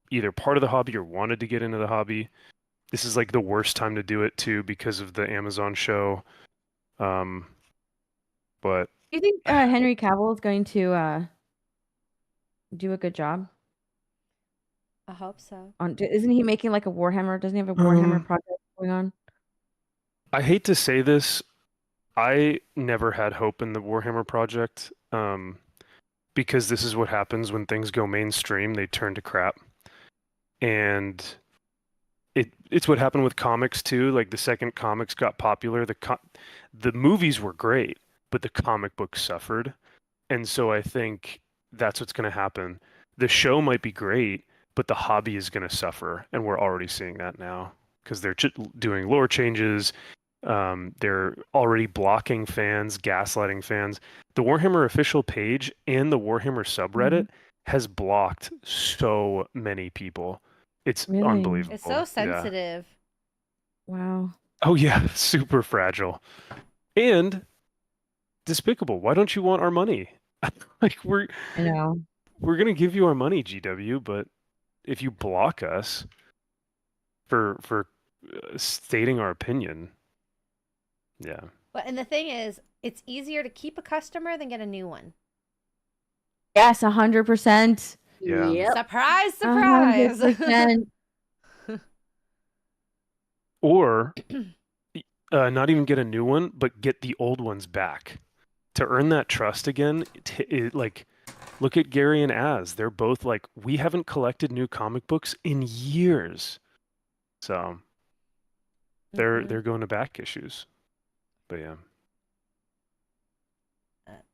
either part of the hobby or wanted to get into the hobby. This is like the worst time to do it too because of the Amazon show. But Do you think Henry Cavill is going to do a good job? I hope so. Isn't he making like a Warhammer? Doesn't he have a Warhammer Um, project going on? I hate to say this, I never had hope in the Warhammer project. Because this is what happens when things go mainstream, they turn to crap. And it's what happened with comics too. Like the second comics got popular, the movies were great, but the comic books suffered. And so I think that's what's going to happen. The show might be great, but the hobby is going to suffer, and we're already seeing that now because they're doing lore changes. They're already blocking fans, gaslighting fans. The Warhammer official page and the Warhammer subreddit has blocked so many people. It's Really? unbelievable. It's so Yeah. sensitive. Wow. Oh yeah, super fragile. And despicable. Why don't you want our money? Like I know. we're gonna give you our money, GW, but if you block us for stating our opinion, yeah. But and the thing is, it's easier to keep a customer than get a new one. Yes, 100%. Yeah. Yep. Surprise, surprise. 100%. Or not even get a new one, but get the old ones back. To earn that trust again, like, look at Gary and Az. They're both like, we haven't collected new comic books in years. So they're going to back issues. But yeah.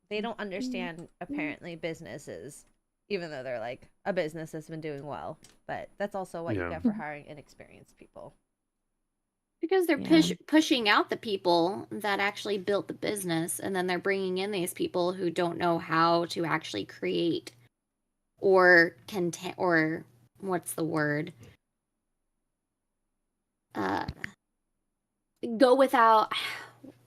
They don't understand, apparently, businesses, even though they're like, a business that's been doing well. But that's also what you get for hiring inexperienced people. Because they're pushing out the people that actually built the business, and then they're bringing in these people who don't know how to actually create or or what's the word? Go without.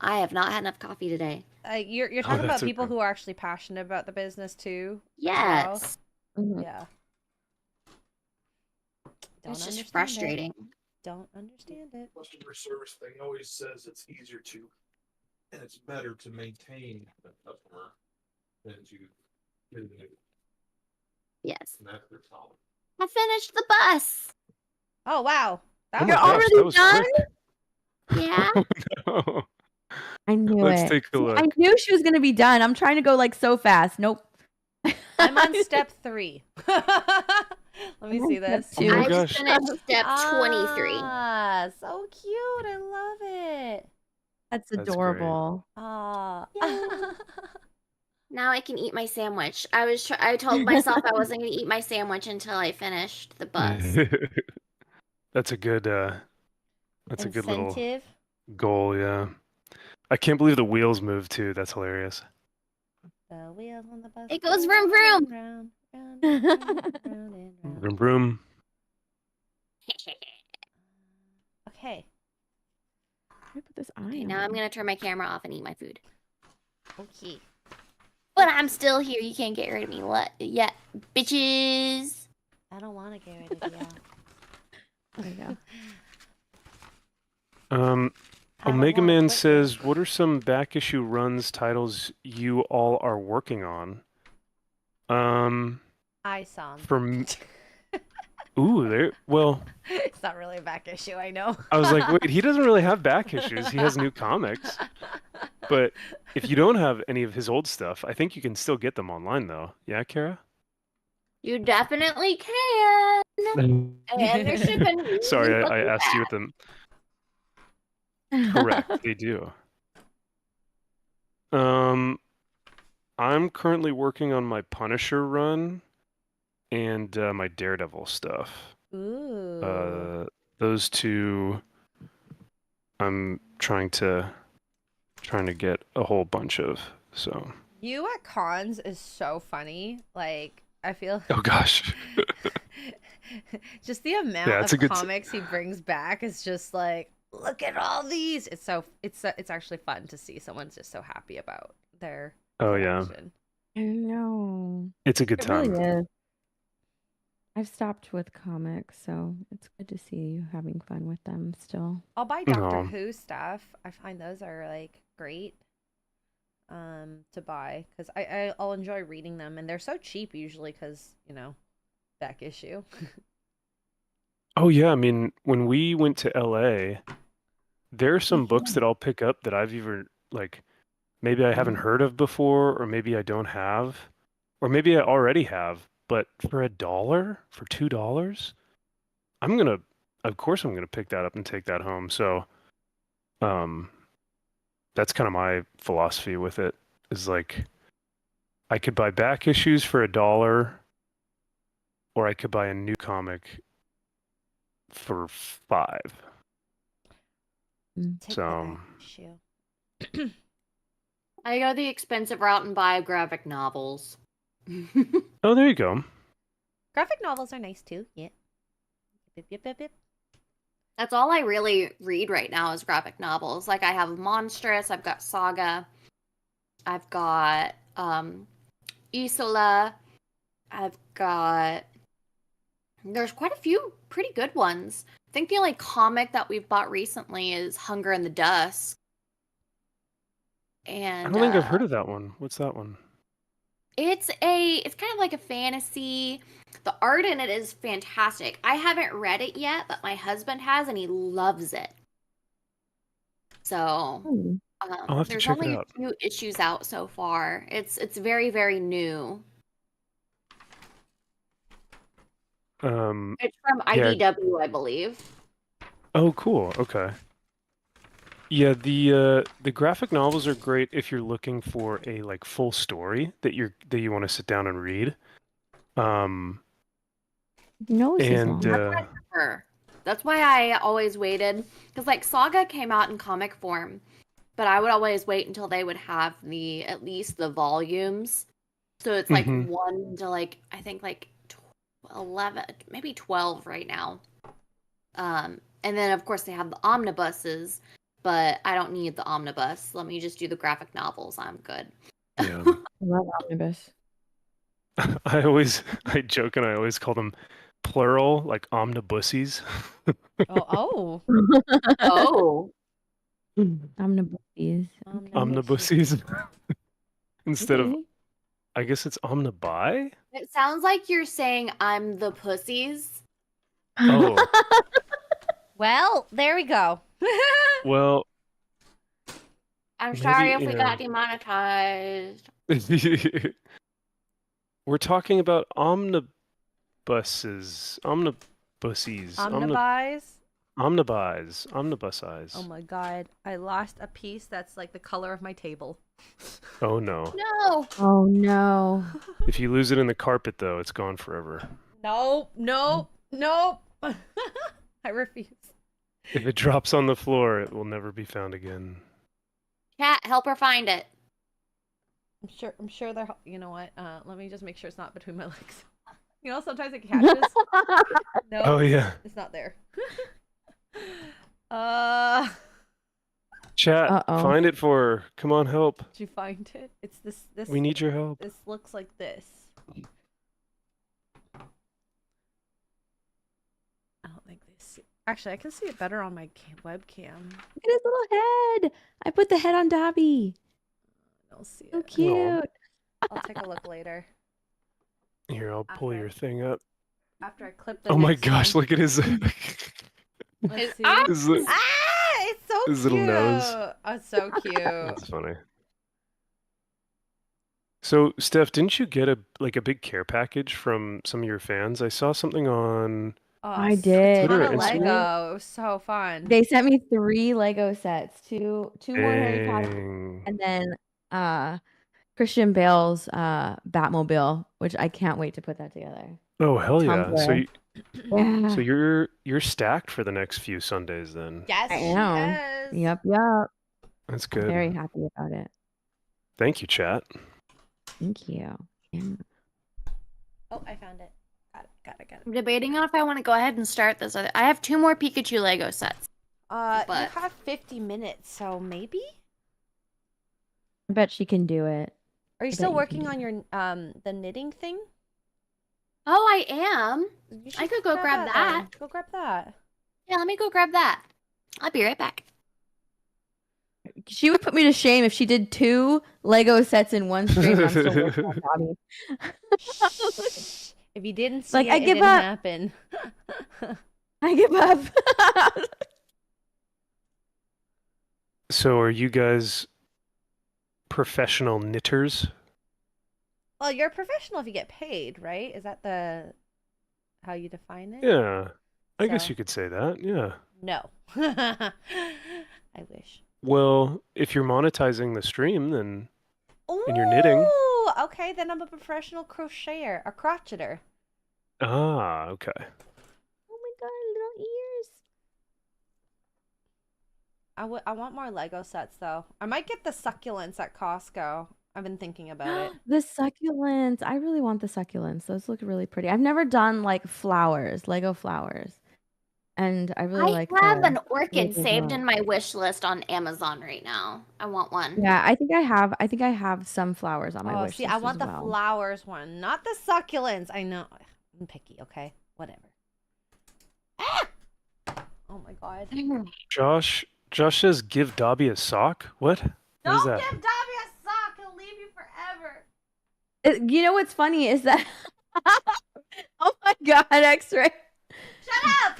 I have not had enough coffee today. You're talking about people who are actually passionate about the business too. Yes. Well? Mm-hmm. Yeah. It's just frustrating. Don't understand it. Customer service thing always says it's easier to, and it's better to maintain the customer than to get a new. Yes. And that's their problem. I finished the bus. Oh wow! You're already done? Yeah. No. I knew Let's it. take a look. I knew she was gonna be done. I'm trying to go like so fast. Nope. I'm on step 3. Let me see this. Oh my I gosh. finished step 23. Ah, so cute. I love it. That's adorable. Ah. Now I can eat my sandwich. I told myself I wasn't going to eat my sandwich until I finished the bus. That's a good that's a good little Incentive. goal, yeah. I can't believe the wheels move too. That's hilarious. The wheels on the bus. It goes vroom vroom. Round, round, round, round, and round. Vroom vroom. Okay. Where put this eye Okay, on? now I'm going to turn my camera off and eat my food. Okay. But I'm still here. You can't get rid of me yet, bitches. I don't want to get rid of you. There you go. Omega Man says, what are some back issue runs titles you all are working on? I saw him. For ooh, there. Well, it's not really a back issue, I know. I was like, wait, he doesn't really have back issues. He has new comics. But if you don't have any of his old stuff, I think you can still get them online, though. Yeah, Kara? You definitely can. And they're shipping really Sorry, I asked you with them. Correct, they do. I'm currently working on my Punisher run and my Daredevil stuff. Ooh. Those two, I'm trying to get a whole bunch of. So. You at cons is so funny. Like, I feel. Oh gosh. Just the amount of comics he brings back is just like, look at all these. It's actually fun to see someone's just so happy about their collection. I know. It's a good time. Really is. I've stopped with comics, so it's good to see you having fun with them still. I'll buy Doctor Who stuff. I find those are like great to buy because I'll enjoy reading them, and they're so cheap usually because, you know, back issue. Oh yeah, I mean, when we went to LA, there are some books that I'll pick up that I've either like maybe I haven't heard of before, or maybe I don't have, or maybe I already have, but for $1, for $2, of course I'm gonna pick that up and take that home. So that's kind of my philosophy with it, is like I could buy back issues for $1, or I could buy a new comic for $5. So I go the expensive route and buy graphic novels. Oh, there you go. Graphic novels are nice too. Yeah. Yep. That's all I really read right now is graphic novels. Like I have Monstrous, I've got Saga, I've got Isola. I've got. There's quite a few pretty good ones. I think the only comic that we've bought recently is Hunger in the Dusk. And I don't think I've heard of that one. What's that one? it's kind of like a fantasy. The art in it is fantastic. I haven't read it yet, but my husband has, and he loves it. So I'll have to there's check it only out. a few issues out so far. It's very, very new. It's from IDW, I believe. Oh, cool. Okay. Yeah, the graphic novels are great if you're looking for a like full story that you want to sit down and read. That's why I always waited, because like Saga came out in comic form, but I would always wait until they would have at least the volumes. So it's like 1 to like I think like 11, maybe 12 right now. And then of course they have the omnibuses, but I don't need the omnibus. Let me just do the graphic novels. I'm good. Yeah. I love omnibus. I joke and I always call them plural, like omnibuses. Oh. Oh. Omnibuses. Omnibuses. Instead of, I guess it's omnibuy? It sounds like you're saying I'm the pussies. Oh. Well, there we go. Well, I'm sorry if we got demonetized. We're talking about omnibuses. Omnibuses. Omnibuses. Oh my god. I lost a piece that's like the color of my table. Oh no. No. Oh no. If you lose it in the carpet though, it's gone forever. Nope. I refuse. If it drops on the floor, it will never be found again. Cat, help her find it. I'm sure they're. You know what? Let me just make sure it's not between my legs. You know, sometimes it catches. No. Oh yeah. It's not there. Chat, find it for her. Come on, help. Did you find it? It's this. We need your help. This looks like this. I don't think they see. Actually, I can see it better on my webcam. Look at his little head. I put the head on Dobby. I don't see it. So cute. Well, I'll take a look later. Here, I'll pull your thing up. After I clip the. Oh my gosh! Look at his. Let's see. It's so his cute. Little nose. Oh, it's so cute. That's funny. So, Steph, didn't you get a big care package from some of your fans? I saw something on. I did. Twitter On or a Instagram? Lego. It was so fun. They sent me 3 Lego sets, two more Harry Potter, Dang. and then Christian Bale's Batmobile, which I can't wait to put that together. Oh hell yeah! Yeah. So you're stacked for the next few Sundays then. Yes, I am. Yep. That's good. Very happy about it. Thank you, chat. Thank you. Yeah. Oh, I found it. Got it. I'm debating on if I want to go ahead and start this. I have 2 more Pikachu Lego sets. You have 50 minutes, so maybe? I bet she can do it. Are you still working on your the knitting thing? Oh, I am. I could go grab that. Go grab that. Yeah, let me go grab that. I'll be right back. She would put me to shame if she did 2 Lego sets in one stream. I'm still working on Dobby. If you didn't see Like, it, I it give didn't up. happen. I give up. So are you guys professional knitters? Well, you're a professional if you get paid, right? Is that how you define it? Yeah. I guess So- you could say that. Yeah. No. I wish. Well, if you're monetizing the stream, then and you're knitting. Ooh, okay, then I'm a professional crocheter, a crocheter. Ah, okay. Oh my god, little ears. I want more Lego sets though. I might get the succulents at Costco. I've been thinking about it. The succulents. I really want the succulents. Those look really pretty. I've never done like flowers, Lego flowers. and I really like have the an orchid the saved book. in my wish list on Amazon right now. I want one. Yeah, I think I have some flowers on my wish See, list I want as the well. flowers one, not the succulents. I know. I'm picky, okay? Whatever. Ah! Oh my god. Josh says give Dobby a sock. What? What is Don't that? give Dobby a sock. He'll leave you forever. You know what's funny is that oh my god, Xray. Shut up!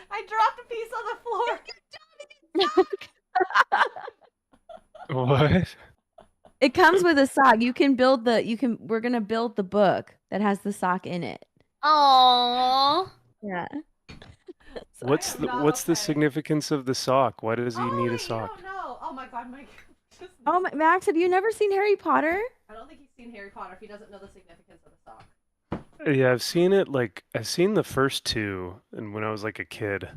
I dropped a piece on the floor. What? It comes with a sock. We're gonna build the book that has the sock in it. Oh. Yeah. What's the significance of the sock? Why does he need a sock? You don't know. Oh my god, Mike. Oh my, Max, have you never seen Harry Potter? I don't think he's seen Harry Potter if he doesn't know the significance of the sock. Yeah, I've seen it. I've seen the first two, and when I was like a kid,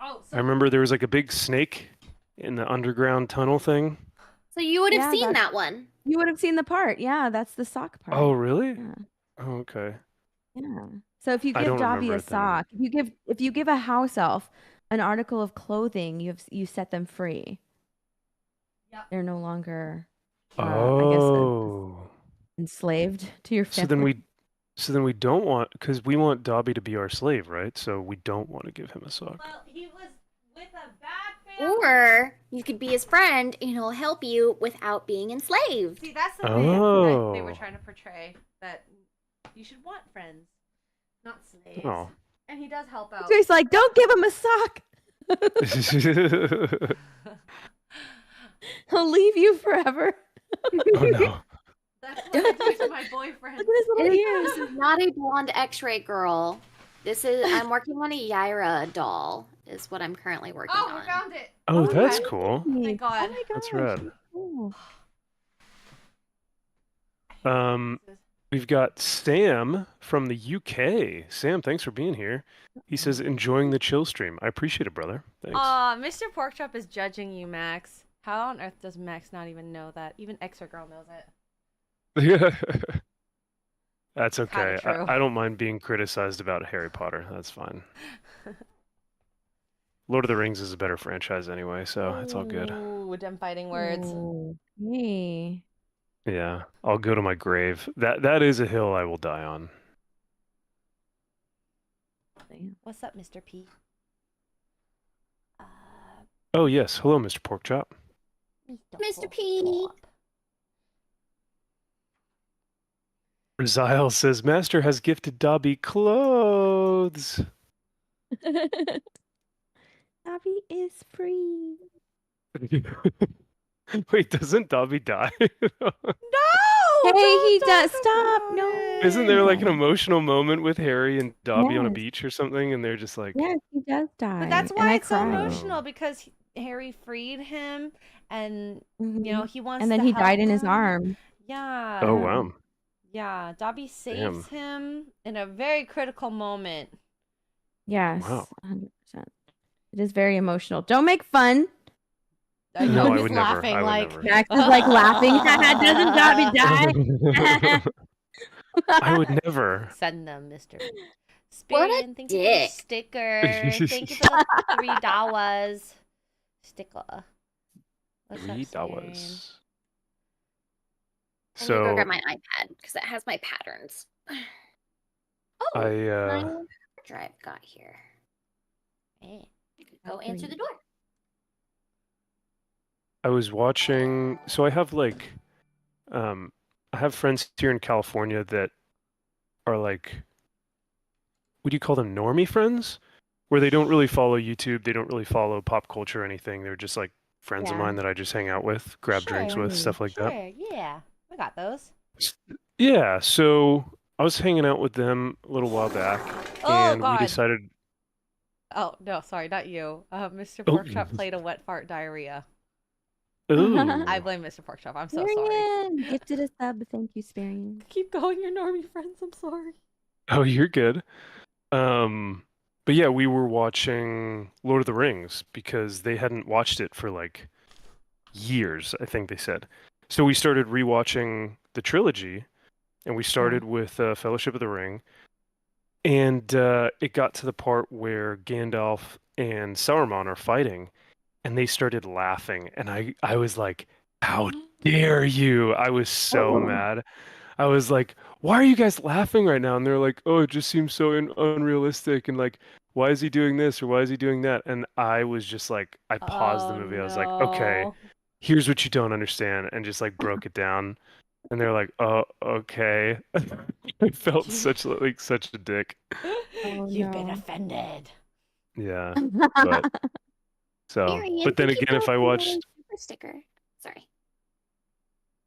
Oh, I remember there was like a big snake in the underground tunnel thing. So you would have Yeah, seen that one. You would have seen the part. Yeah, that's the sock part. Oh, really? Yeah. Oh, okay. Yeah. So if you I give don't Dobby remember a it then. sock, if you give a house elf an article of clothing, you set them free. Yep. They're no longer Oh. enslaved to your family. So then we don't want, because we want Dobby to be our slave, right? So we don't want to give him a sock. Well, he was with a bad family. Or you could be his friend and he'll help you without being enslaved. See, that's the thing that they were trying to portray, that you should want friends, not slaves. Oh. And he does help out. He's like, don't give him a sock. He'll leave you forever. Oh no. That's what I do to my boyfriend. Look at his little ears. This is not a blonde Xray girl. I'm working on a Yaira doll. Is what I'm currently working Oh, on. we found it. Oh, Okay. that's cool. Oh my god. Oh my That's gosh, rad. cool. We've got Sam from the UK. Sam, thanks for being here. He says, enjoying the chill stream. I appreciate it, brother. Thanks. Mr. Porkchop is judging you, Max. How on earth does Max not even know that? Even Xray Girl knows it. Yeah. That's okay. Kinda true. I don't mind being criticized about Harry Potter. That's fine. Lord of the Rings is a better franchise anyway, so it's all good. Ooh, them fighting words. Ooh, hey. Yeah, I'll go to my grave. That is a hill I will die on. What's up, Mr. P? Oh yes, hello, Mr. Porkchop. Mr. P. Razile says, Master has gifted Dobby clothes. Dobby is free. Wait, doesn't Dobby die? No! Hey, he Don't does. talk Stop. about No. it. Isn't there like an emotional moment with Harry and Dobby on a Yes. beach or something, and they're just like, Yes, he does die. But that's and why I it's so cried. emotional, because Harry freed him, and Mhm. you know he wants. And then to he help died in his him. arms. Yeah. oh wow. Yeah. Dobby saves him in a very critical moment. Yes. Wow. 100%. It is very emotional. Don't make fun. I No, know I he's would never. laughing I would like never. Max is like laughing. Doesn't Dobby die? I would never. Send them, Mr. What a Spirian, thank you for the dick. sticker. Thank you for the $3 sticker. What's up, Spirian? $3. I need to go grab So my iPad because it has my patterns. Oh, I my hard drive got here. Eh. Go answer the door. I was watching. So I have I have friends here in California that are like, what do you call them? Normie friends, where they don't really follow YouTube, they don't really follow pop culture or anything. They're just like friends of Yeah. mine that I just hang out with, grab drinks with, stuff like that. Sure, yeah. We got those. Yeah. So I was hanging out with them a little while back, Oh, and God. we decided. Oh, no, sorry, not you. Mr. Oh. Porkchop played a wet fart diarrhea. Ooh. I blame Mr. Porkchop. I'm so sorry. Spirian gifted a sub. Thank you, Spirian. Keep going, your normie friends. I'm sorry. Oh, you're good. But yeah, we were watching Lord of the Rings because they hadn't watched it for like years, I think they said. So we started rewatching the trilogy, and we started with Fellowship of the Ring. And it got to the part where Gandalf and Sauron are fighting, and they started laughing, and I was like, "How dare you!" I was so mad. I was like, "Why are you guys laughing right now?" And they're like, "Oh, it just seems so unrealistic, and like, why is he doing this or why is he doing that?" And I was just like, I paused the Oh movie. I was like, "Okay, no. here's what you don't understand," and just like broke it down. And they're like, "Oh, okay." I felt such a dick. Oh, You've been no. offended. Yeah, but Marion, but then thank you again, if for I the watched, super sticker. Sorry.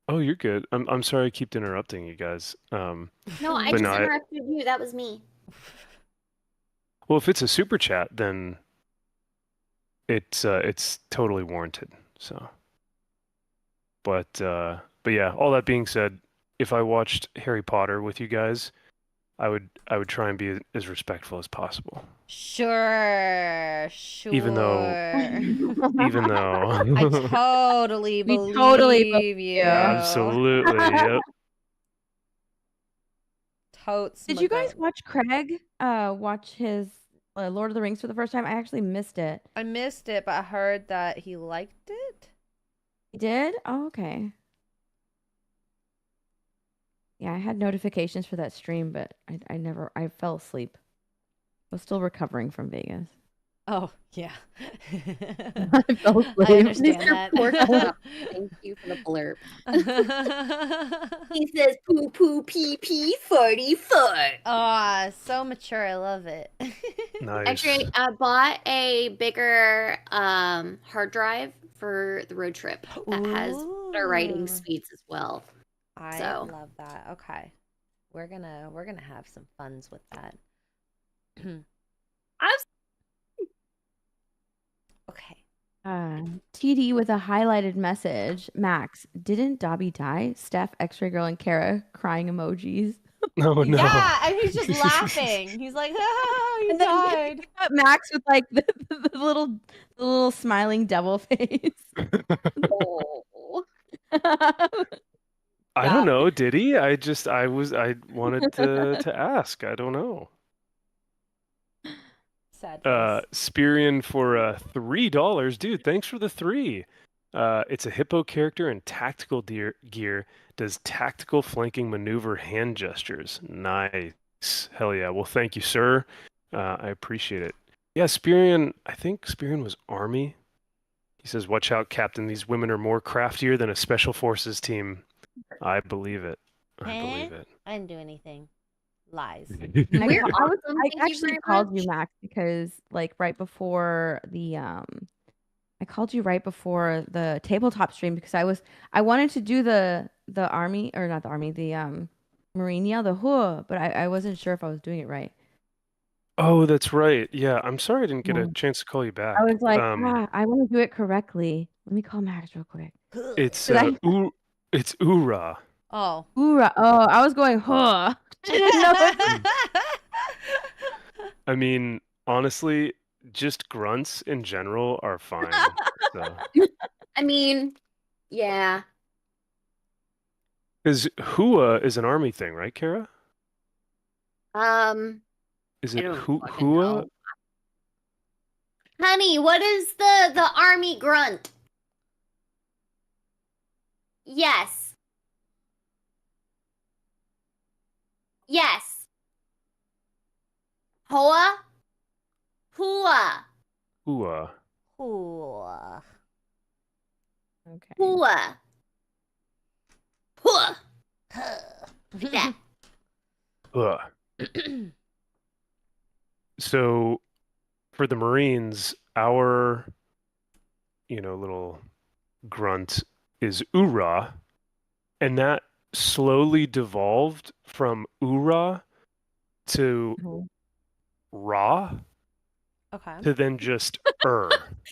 oh, you're good. I'm sorry I keep interrupting you guys. No, I But just no, interrupted you. That was me. well, if it's a super chat, then it's totally warranted. So, but yeah, all that being said, if I watched Harry Potter with you guys, I would try and be as respectful as possible. Sure. Even though I totally We totally believe you. absolutely, yep. Totes. Did you guys watch Craig watch his Lord of the Rings for the first time? I actually missed it. I missed it, but I heard that he liked it. You did? Oh, okay. Yeah, I had notifications for that stream, but I fell asleep. I was still recovering from Vegas. Oh, yeah. I fell asleep. I understand Mr. that. Pork Chop, thank you for the blurb. He says poo poo pee pee farty fart. Oh, so mature. I love it. Nice. Actually, I bought a bigger hard drive for the road trip that has better writing Ooh. speeds as well. I So. love that. Okay. We're gonna have some funs with that. Okay. TD with a highlighted message. Max, didn't Dobby die? Steph, Xray Girl, and Kara crying emojis. No, no. Yeah, and he's just laughing. He's like, "Ah, he And then died." Max with like the little smiling devil face. Oh. I don't know. Did he? I wanted to ask. I don't know. Sad face. Spirian for $3, dude. Thanks for the 3. It's a hippo character in tactical gear. Does tactical flanking maneuver hand gestures. Nice. Hell yeah. Well, thank you, sir. I appreciate it. Yeah, Spirian. I think Spirian was Army. He says, "Watch out, Captain. These women are more craftier than a special forces team." I believe it. I believe it. I didn't do anything. Lies. We're I awesome. Thank you actually very called much. you Max because like right before the I called you right before the tabletop stream because I wanted to do the army or not the army, the marine yell, the huh, but I wasn't sure if I was doing it right. Oh, that's right. Yeah, I'm sorry I didn't get a Yeah. chance to call you back. I was like, I want to do it correctly. Let me call Max real quick. It's Did I? it's Ura. Oh. Hoorah. Oh, I was going, huh. I mean, honestly, just grunts in general are fine. So. I mean, yeah. Because hua is an army thing, right, Kara? Is I it don't fucking hua? know. Honey, what is the army grunt? Yes. Yes. Hoa? Hua. Hua. Ooh. Okay. Hua. Hua. Like that. Hua. So, for the Marines, our, little grunt is Ura, and that slowly devolved from Ura to Ra Okay. to then just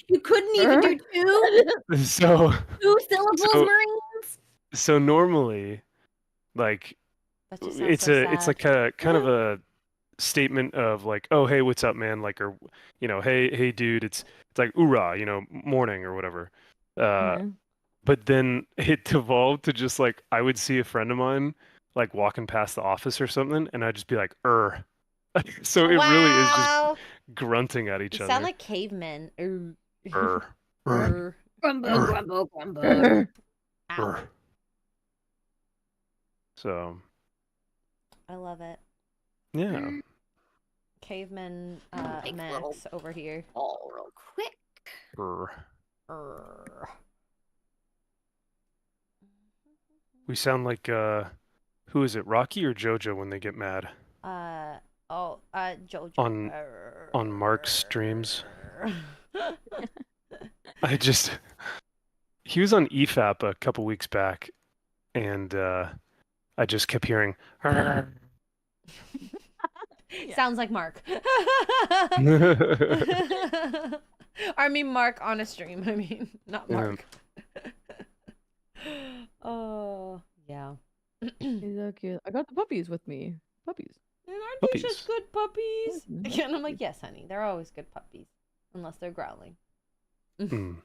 You couldn't even do two? So, Two syllables, Marines? so normally, like, That just sounds so it's sad. like a kind of a statement of like, oh, hey, what's up, man? Like, or, hey, dude, it's like, oorah, morning or whatever. But then it devolved to just like, I would see a friend of mine like walking past the office or something, and I'd just be like, So it really is just Wow. grunting at You each other. sound like cavemen. Brr, brr, Grumble, grumble, grumble. Ow. So, I love it. yeah. Caveman Make a Max little over here. ball real quick. Brr. Urgh. We sound like who is it, Rocky or Jojo when they get mad Jojo. on Mark's streams? He was on EFAP a couple weeks back, and I just kept hearing. Sounds like Mark. I mean Mark on a stream. I mean, not Mark. Oh, yeah. He's so cute. I got the puppies with me. Puppies. And aren't Puppies. they just good puppies? Mhm. And I'm like, yes, honey. They're always good puppies. Unless they're growling. Mm.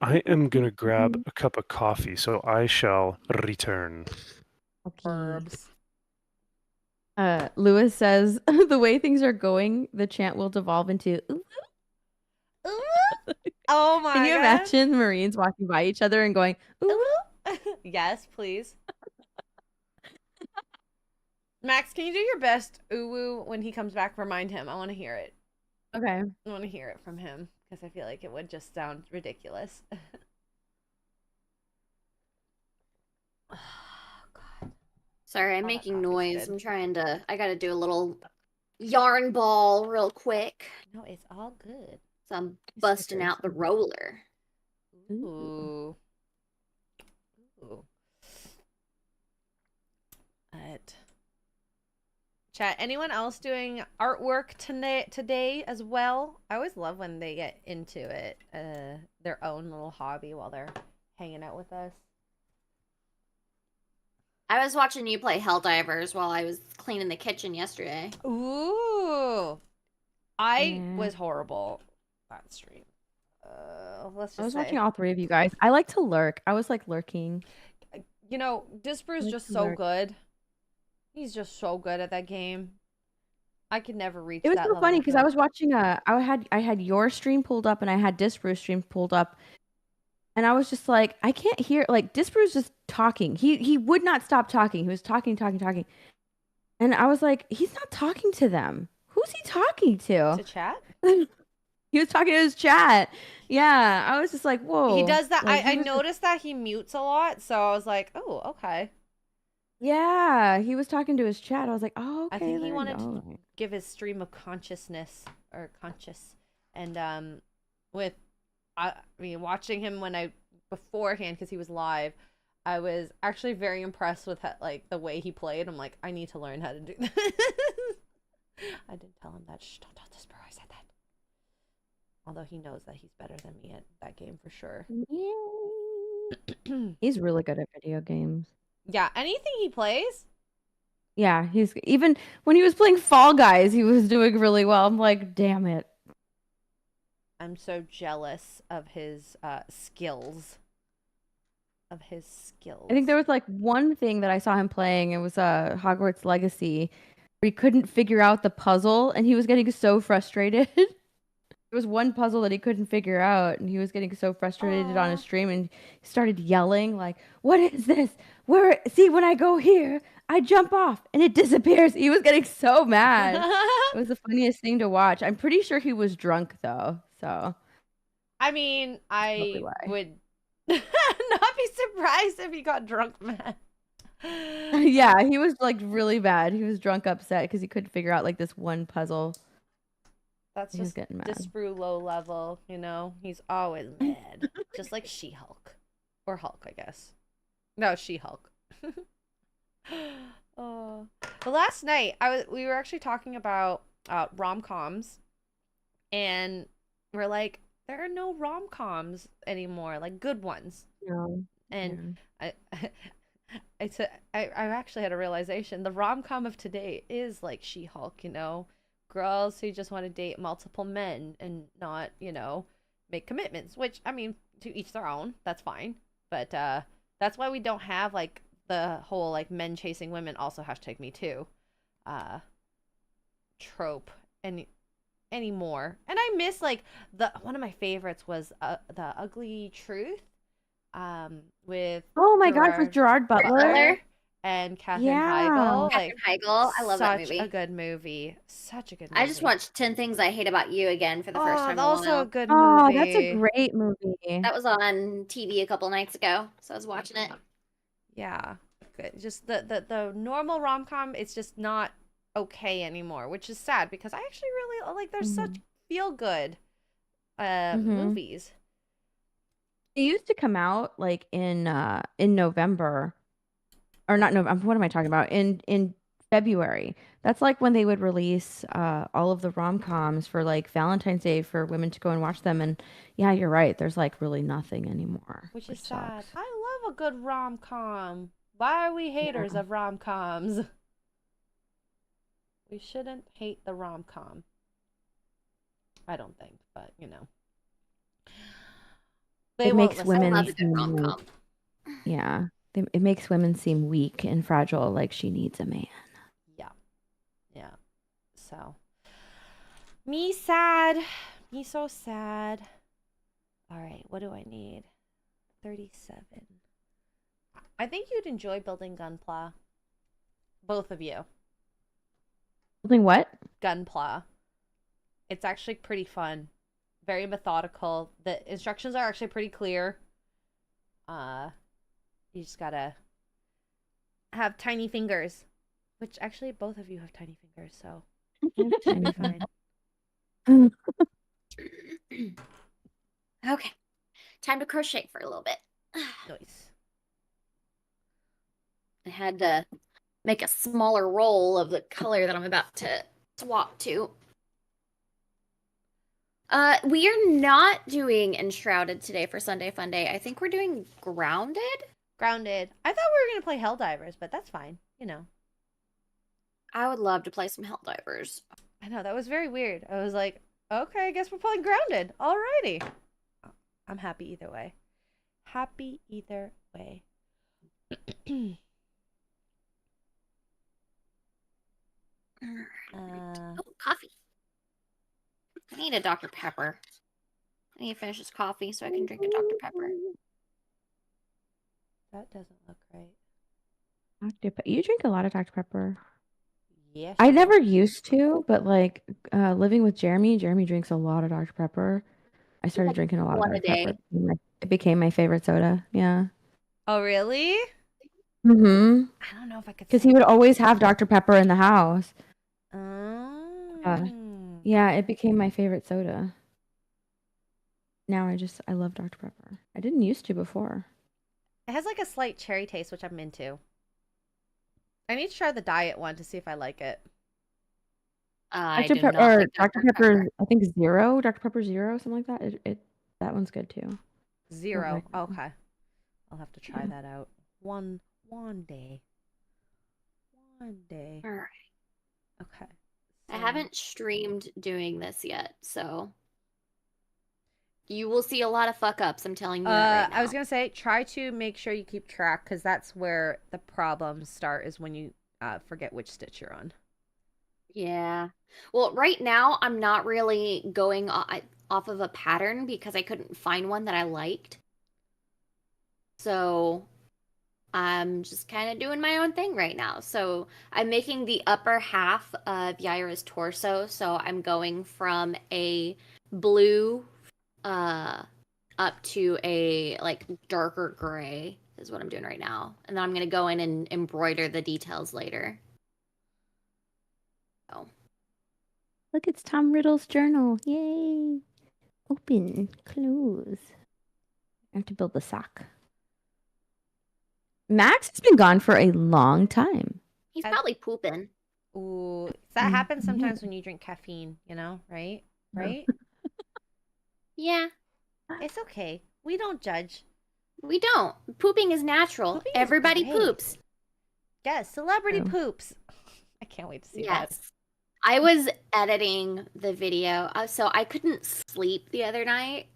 I am gonna grab a cup of coffee, so I shall return. Herbs. Lewis says the way things are going, the chant will devolve into. Ooh. Oh my god. Can you imagine Marines walking by each other and going, ooh? Yes, please. Max, can you do your best ooh when he comes back? Remind him. I want to hear it. Okay. I want to hear it from him because I feel like it would just sound ridiculous. Oh, God. Sorry, I'm Oh, that making coffee's noise. good. I'm trying to. I gotta do a little yarn ball real quick. No, it's all good. So I'm busting out the roller. Ooh. Ooh. Chat, anyone else doing artwork today as well? I always love when they get into it, their own little hobby while they're hanging out with us. I was watching you play Helldivers while I was cleaning the kitchen yesterday. Ooh. I was horrible that stream. Let's just I was say. watching all three of you guys. I like to lurk. I was like lurking. You know, Disparu's Like just to so lurk. good. He's just so good at that game. I could never reach It was that so level. funny of because good. I was watching I had your stream pulled up and I had Disparu's stream pulled up. And I was just like, I can't hear, like, Disparu's just talking. He would not stop talking. He was talking. And I was like, he's not talking to them. Who's he talking to? To chat? He was talking to his chat. Yeah. I was just like, whoa. He does that. Like, I he was noticed that he mutes a lot, so I was like, oh, okay. yeah. He was talking to his chat. I was like, oh, okay. I think there he you wanted go. to give his stream of consciousness or conscious, and with I mean watching him when I beforehand because he was live, I was actually very impressed with like the way he played. I'm like, I need to learn how to do this. I didn't tell him that. Shh, don't tell Disper I said that. Although he knows that he's better than me at that game for sure. He's really good at video games. Yeah, anything he plays. Yeah, he's even when he was playing Fall Guys, he was doing really well. I'm like, damn it. I'm so jealous of his skills. I think there was like one thing that I saw him playing. It was Hogwarts Legacy, where he couldn't figure out the puzzle, and he was getting so frustrated. There was one puzzle that he couldn't figure out, and he was getting so frustrated on his stream, and he started yelling like, "What is this? Where? See, when I go here, I jump off, and it disappears." He was getting so mad. It was the funniest thing to watch. I'm pretty sure he was drunk though, so. I mean, I probably why. would not be surprised if he got drunk mad. Yeah, he was like really bad. He was drunk upset because he couldn't figure out like this one puzzle. That's He was just getting mad. Disparu low level, you know? He's always mad. Just like She-Hulk. Or Hulk, I guess. No, She-Hulk. Oh. But last night, we were actually talking about rom-coms. And we're like, there are no rom-coms anymore, like good ones. No. And I actually had a realization. The rom-com of today is like She-Hulk, you know? Girls who just want to date multiple men and not, you know, make commitments. Which, I mean, to each their own. That's fine. But that's why we don't have like the whole like men chasing women, also hashtag me too, trope anymore. And I miss like one of my favorites was the Ugly Truth, with Oh my gosh, with Gerard Butler. Butler. And Katherine Yeah. Heigl. Katherine Heigl. I love that movie. Such a good movie. Such a good movie. I just watched 10 Things I Hate About You again for the first time in a also while. a good movie. Oh, that's a great movie. That was on TV a couple nights ago, so I was watching it. Yeah, good. Just the normal rom-com, it's just not okay anymore, which is sad because I actually really like. There's such feel-good movies. It used to come out like in November, or not November. What am I talking about? In February. That's like when they would release all of the rom-coms for like Valentine's Day for women to go and watch them. And yeah, you're right. There's like really nothing anymore, Which is sucks. sad. I love a good rom-com. Why are we haters of rom-coms? We shouldn't hate the rom-com. I don't think, but you know. It makes women I love a good seem rom-com. weak. Yeah. It makes women seem weak and fragile, like she needs a man. Yeah. So, me sad. Me so sad. All right, what do I need? 37. I think you'd enjoy building Gunpla. Both of you. Building what? Gunpla. It's actually pretty fun. Very methodical. The instructions are actually pretty clear. You just gotta have tiny fingers. Which actually both of you have tiny fingers, so Tiny fine. Okay. Time to crochet for a little bit. Nice. I had to make a smaller roll of the color that I'm about to swap to. We are not doing Enshrouded today for Sunday Fun Day. I think we're doing Grounded. Grounded. I thought we were gonna play Helldivers, but that's fine. You know. I would love to play some Helldivers. I know, that was very weird. I was like, okay, I guess we're playing Grounded. Alrighty. I'm happy either way. Happy either way. Oh, coffee. I need a Dr. Pepper. I need to finish this coffee so I can drink a Dr. Pepper. That doesn't look right. You drink a lot of Dr. Pepper. Yes. I never used to, but like living with Jeremy drinks a lot of Dr. Pepper. I started drinking a lot of Dr. Pepper. It became my favorite soda. Yeah. Oh, really? Mm-hmm. I don't know if I could. Because he would always have Dr. Pepper in the house. Oh. Yeah, it became my favorite soda. Now I love Dr. Pepper. I didn't used to before. It has like a slight cherry taste, which I'm into. I need to try the diet one to see if I like it. Dr. Pepper, I think Zero, Dr. Pepper Zero, something like that. That one's good too. Zero. Okay. I'll have to try that out. One day. One day. All right. Okay. I haven't streamed doing this yet, so you will see a lot of fuck ups. I'm telling you that right now. I was gonna say, try to make sure you keep track, because that's where the problems start, is when you forget which stitch you're on. Yeah. Well, right now I'm not really going off of a pattern because I couldn't find one that I liked. So I'm just kind of doing my own thing right now. So I'm making the upper half of Yaira's torso. So I'm going from a blue up to a like darker gray is what I'm doing right now. And then I'm going to go in and embroider the details later. So. Look, it's Tom Riddle's journal. Yay. Open, close. I have to build the sock. Max has been gone for a long time. He's probably pooping. Ooh, that happens sometimes when you drink caffeine, you know, right? Right? Yeah. It's okay. We don't judge. We don't. Pooping is natural. Pooping is Everybody great. poops. Yes, celebrity poops. I can't wait to see that. I was editing the video, so I couldn't sleep the other night.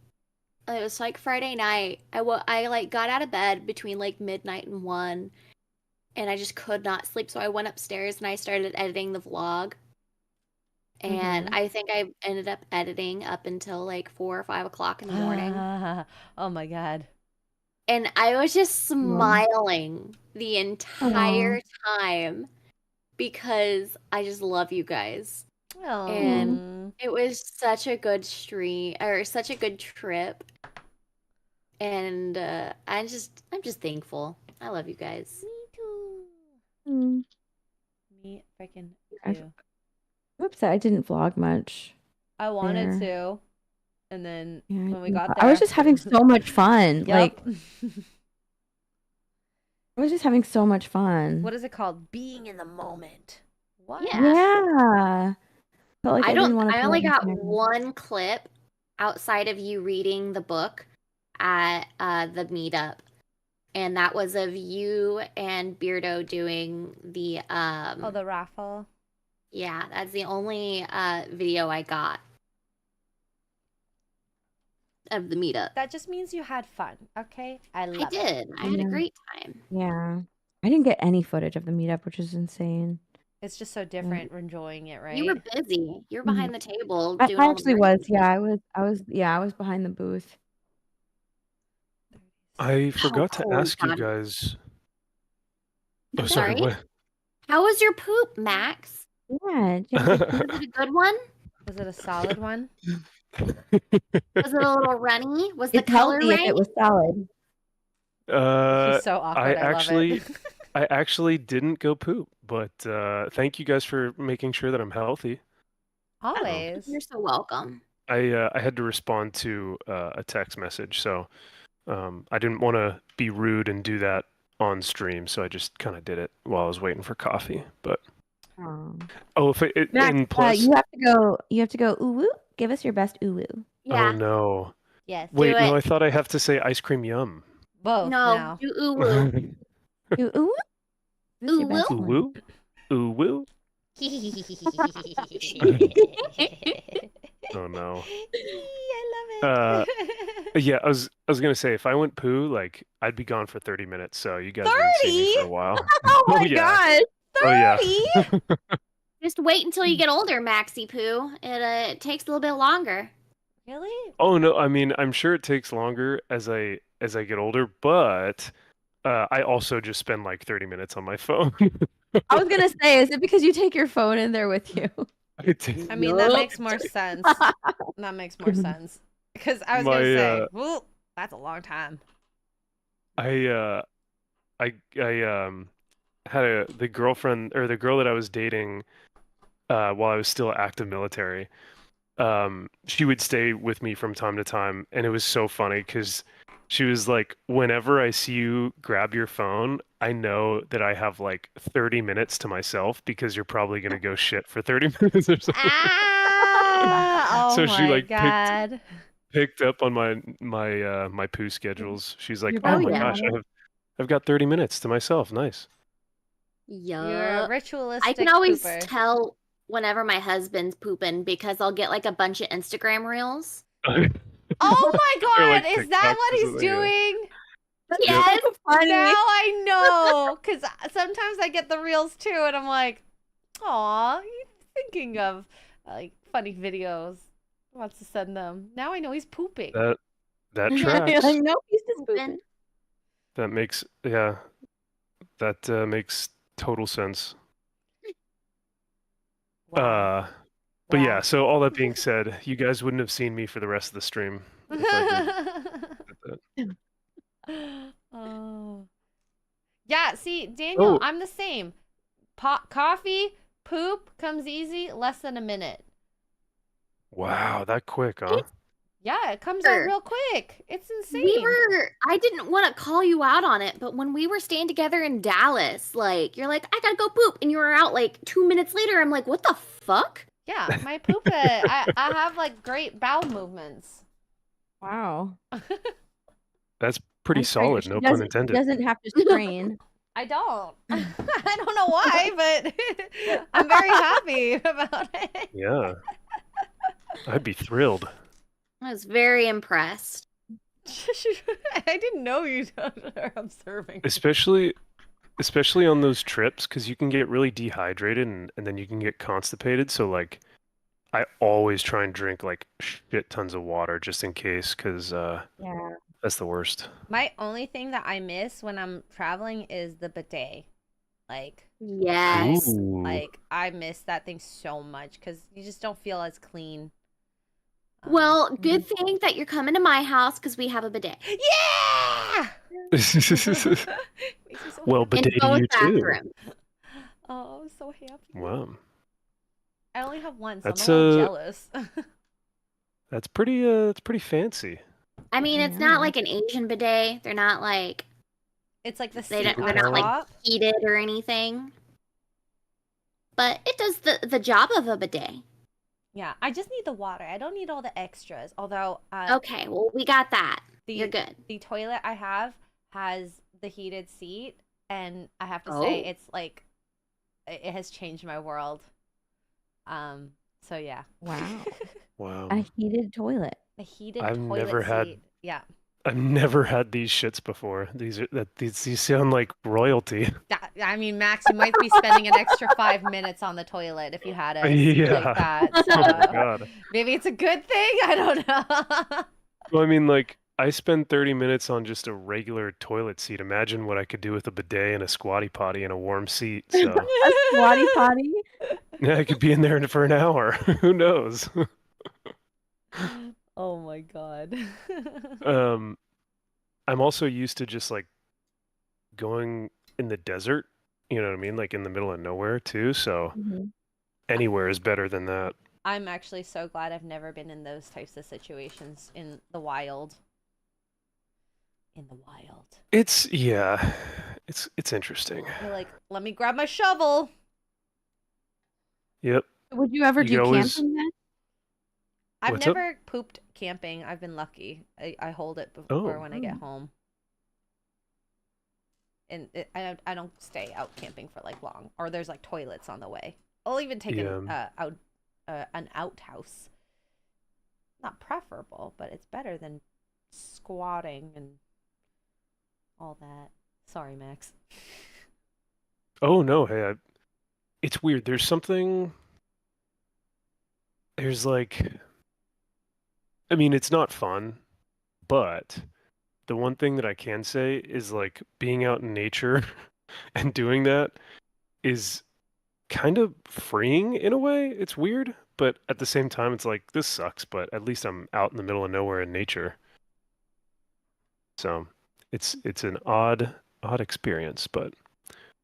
it was like Friday night. I like got out of bed between like midnight and 1, and I just could not sleep. So I went upstairs and I started editing the vlog. And I think I ended up editing up until like 4 or 5 o'clock in the morning. Oh my god. And I was just smiling the entire time because I just love you guys. Oh. And it was such a good stream or such a good trip. And I'm just thankful. I love you guys. Me freaking I'm too. upset I didn't vlog much. I wanted there. to. And then Yeah, when we got there, I was just having so much fun. Yep. Like, I was just having so much fun. What is it called? Being in the moment. What? Yeah. Felt like I didn't want to. only got one clip outside of you reading the book at the meetup. And that was of you and Beardo doing the Oh, the raffle. Yeah, that's the only video I got of the meetup. That just means you had fun, okay? I love it. I did. I had a great time. Yeah. I didn't get any footage of the meetup, which is insane. It's just so different. We're enjoying it, right? You were busy. You were behind the table I doing all the actually work. was. Yeah, I was behind the booth. I forgot to Oh, ask you God. guys. Oh, I'm sorry. sorry? What? How was your poop, Max? Yeah. Was it a good one? Was it a solid one? Was it a little runny? Was the It's color healthy if right? it was solid. He's so awkward. I love it. I actually didn't go poop, but thank you guys for making sure that I'm healthy. Always. You're so welcome. I had to respond to a text message, so I didn't want to be rude and do that on stream, so I just kind of did it while I was waiting for coffee. But if Max, and plus, you have to go. Ooh woo! Give us your best ooh woo. Yeah. oh no! Yes. Wait, Do no, it. I thought I have to say ice cream yum. Both No, now. do ooh woo. Ooh woo! This is your best Ooh one. woo, ooh woo. Oh no. I love it. Yeah, I was gonna say if I went poo, like I'd be gone for 30 minutes, so you guys wouldn't see me 30? for a while. Oh my yeah. god! Oh yeah. 30? Just wait until you get older, Maxie Poo. It takes a little bit longer. Really? Oh no, I mean I'm sure it takes longer as I get older, but I also just spend like 30 minutes on my phone. I was gonna say, is it because you take your phone in there with you? I mean, that makes more sense. That makes more sense. Because I was going to say, well, that's a long time. I had the girlfriend or the girl that I was dating while I was still active military. She would stay with me from time to time, and it was so funny because she was like, whenever I see you grab your phone, I know that I have like 30 minutes to myself because you're probably gonna go shit for 30 minutes or something. Ah! Oh So my she like god. picked up on my poo schedules. She's like, Oh, oh my yeah. gosh, I've got 30 minutes to myself. Nice. You're a Yup. ritualistic I can always pooper. tell whenever my husband's pooping because I'll get like a bunch of Instagram reels. Oh my They're god, like is that TikToks what or he's something, yeah. doing? Yes. Funny. Now I know. Because sometimes I get the reels too, and I'm like, aw, he's thinking of like funny videos. Wants to send them. Now I know he's pooping. That You're tracks. like, no, he's just pooping. That makes makes total sense. Wow. But Wow. yeah, so all that being said, you guys wouldn't have seen me for the rest of the stream if I did that. Oh. Yeah, see, Daniel, Oh. I'm the same. Coffee, poop comes easy, less than a minute. Wow, that quick, huh? Yeah, it comes out Sure. real quick. It's insane. I didn't want to call you out on it, but when we were staying together in Dallas, like, you're like, I gotta go poop. And you were out like 2 minutes later. I'm like, what the fuck? Yeah, my poop, I have like great bowel movements. Wow. That's pretty That's great. solid, She no doesn't- pun intended. She doesn't have to strain. I don't. I don't know why, but I'm very happy about it. Yeah. I'd be thrilled. I was very impressed. I didn't know you are observing. Especially on those trips, because you can get really dehydrated and then you can get constipated. So like, I always try and drink like shit tons of water just in case, because Yeah. that's the worst. My only thing that I miss when I'm traveling is the bidet. Like, Yes. Ooh. like I miss that thing so much because you just don't feel as clean. Well, good thing that you're coming to my house because we have a bidet. Yeah! Well, In bidet to both you too. bathrooms. Oh, I'm so happy. Wow. I only have one, so That's I'm a little jealous. That's pretty fancy. I mean, it's not like an Asian bidet. They're not like It's like the they're seat on not like top. heated or anything. But it does the job of a bidet. Yeah, I just need the water. I don't need all the extras. Although, Okay, well, we got that. You're good. The toilet I have has the heated seat, and I have to say it's like it has changed my world. So yeah. Wow. Wow. A heated toilet. The heated I've toilet never had- seat. Yeah. I've never had these shits before. These sound like royalty. I mean, Max, you might be spending an extra 5 minutes on the toilet if you had a seat Yeah. like that. Oh So my god. maybe it's a good thing. I don't know. Well, I mean, like, I spend 30 minutes on just a regular toilet seat. Imagine what I could do with a bidet and a squatty potty and a warm seat. So A squatty potty. yeah, I could be in there for an hour. Who knows? Oh my god. I'm also used to just like going in the desert. You know what I mean? Like in the middle of nowhere too. So anywhere is better than that. I'm actually so glad I've never been in those types of situations in the wild. In the wild. It's interesting. You're like, let me grab my shovel. Yep. Would you ever do camping then? I've What's up? never pooped camping. I've been lucky. I hold it before when I get home. And I don't stay out camping for like long. Or there's like toilets on the way. I'll even take an outhouse. Not preferable, but it's better than squatting and all that. Sorry, Max. Oh no, hey, it's weird. There's like, I mean, it's not fun, but the one thing that I can say is like being out in nature and doing that is kind of freeing in a way. It's weird, but at the same time, it's like, this sucks, but at least I'm out in the middle of nowhere in nature. So it's an odd experience, but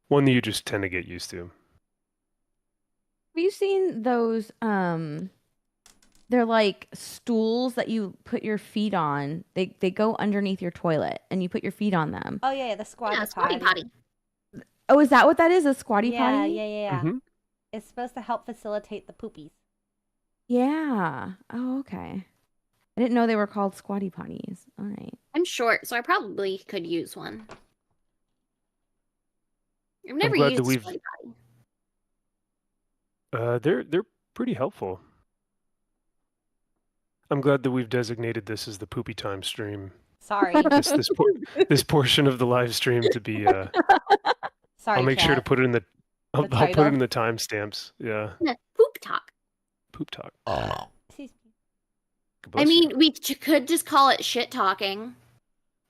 one that you just tend to get used to. Have you seen those they're like stools that you put your feet on. They go underneath your toilet and you put your feet on them. Oh yeah, the squatty potty. Oh, is that what that is? A squatty potty? Yeah. It's supposed to help facilitate the poopies. Yeah. Oh, okay. I didn't know they were called squatty potties. All right. I'm short, so I probably could use one. I've never glad used that a squatty potty. They're pretty helpful. I'm glad that we've designated this as the poopy time stream. Sorry. This portion of the live stream to be. Sorry. I'll make sure to put it in the. I'll put title? it in the timestamps. Yeah. Poop talk. Poop talk. Excuse me. I mean, we could just call it shit talking.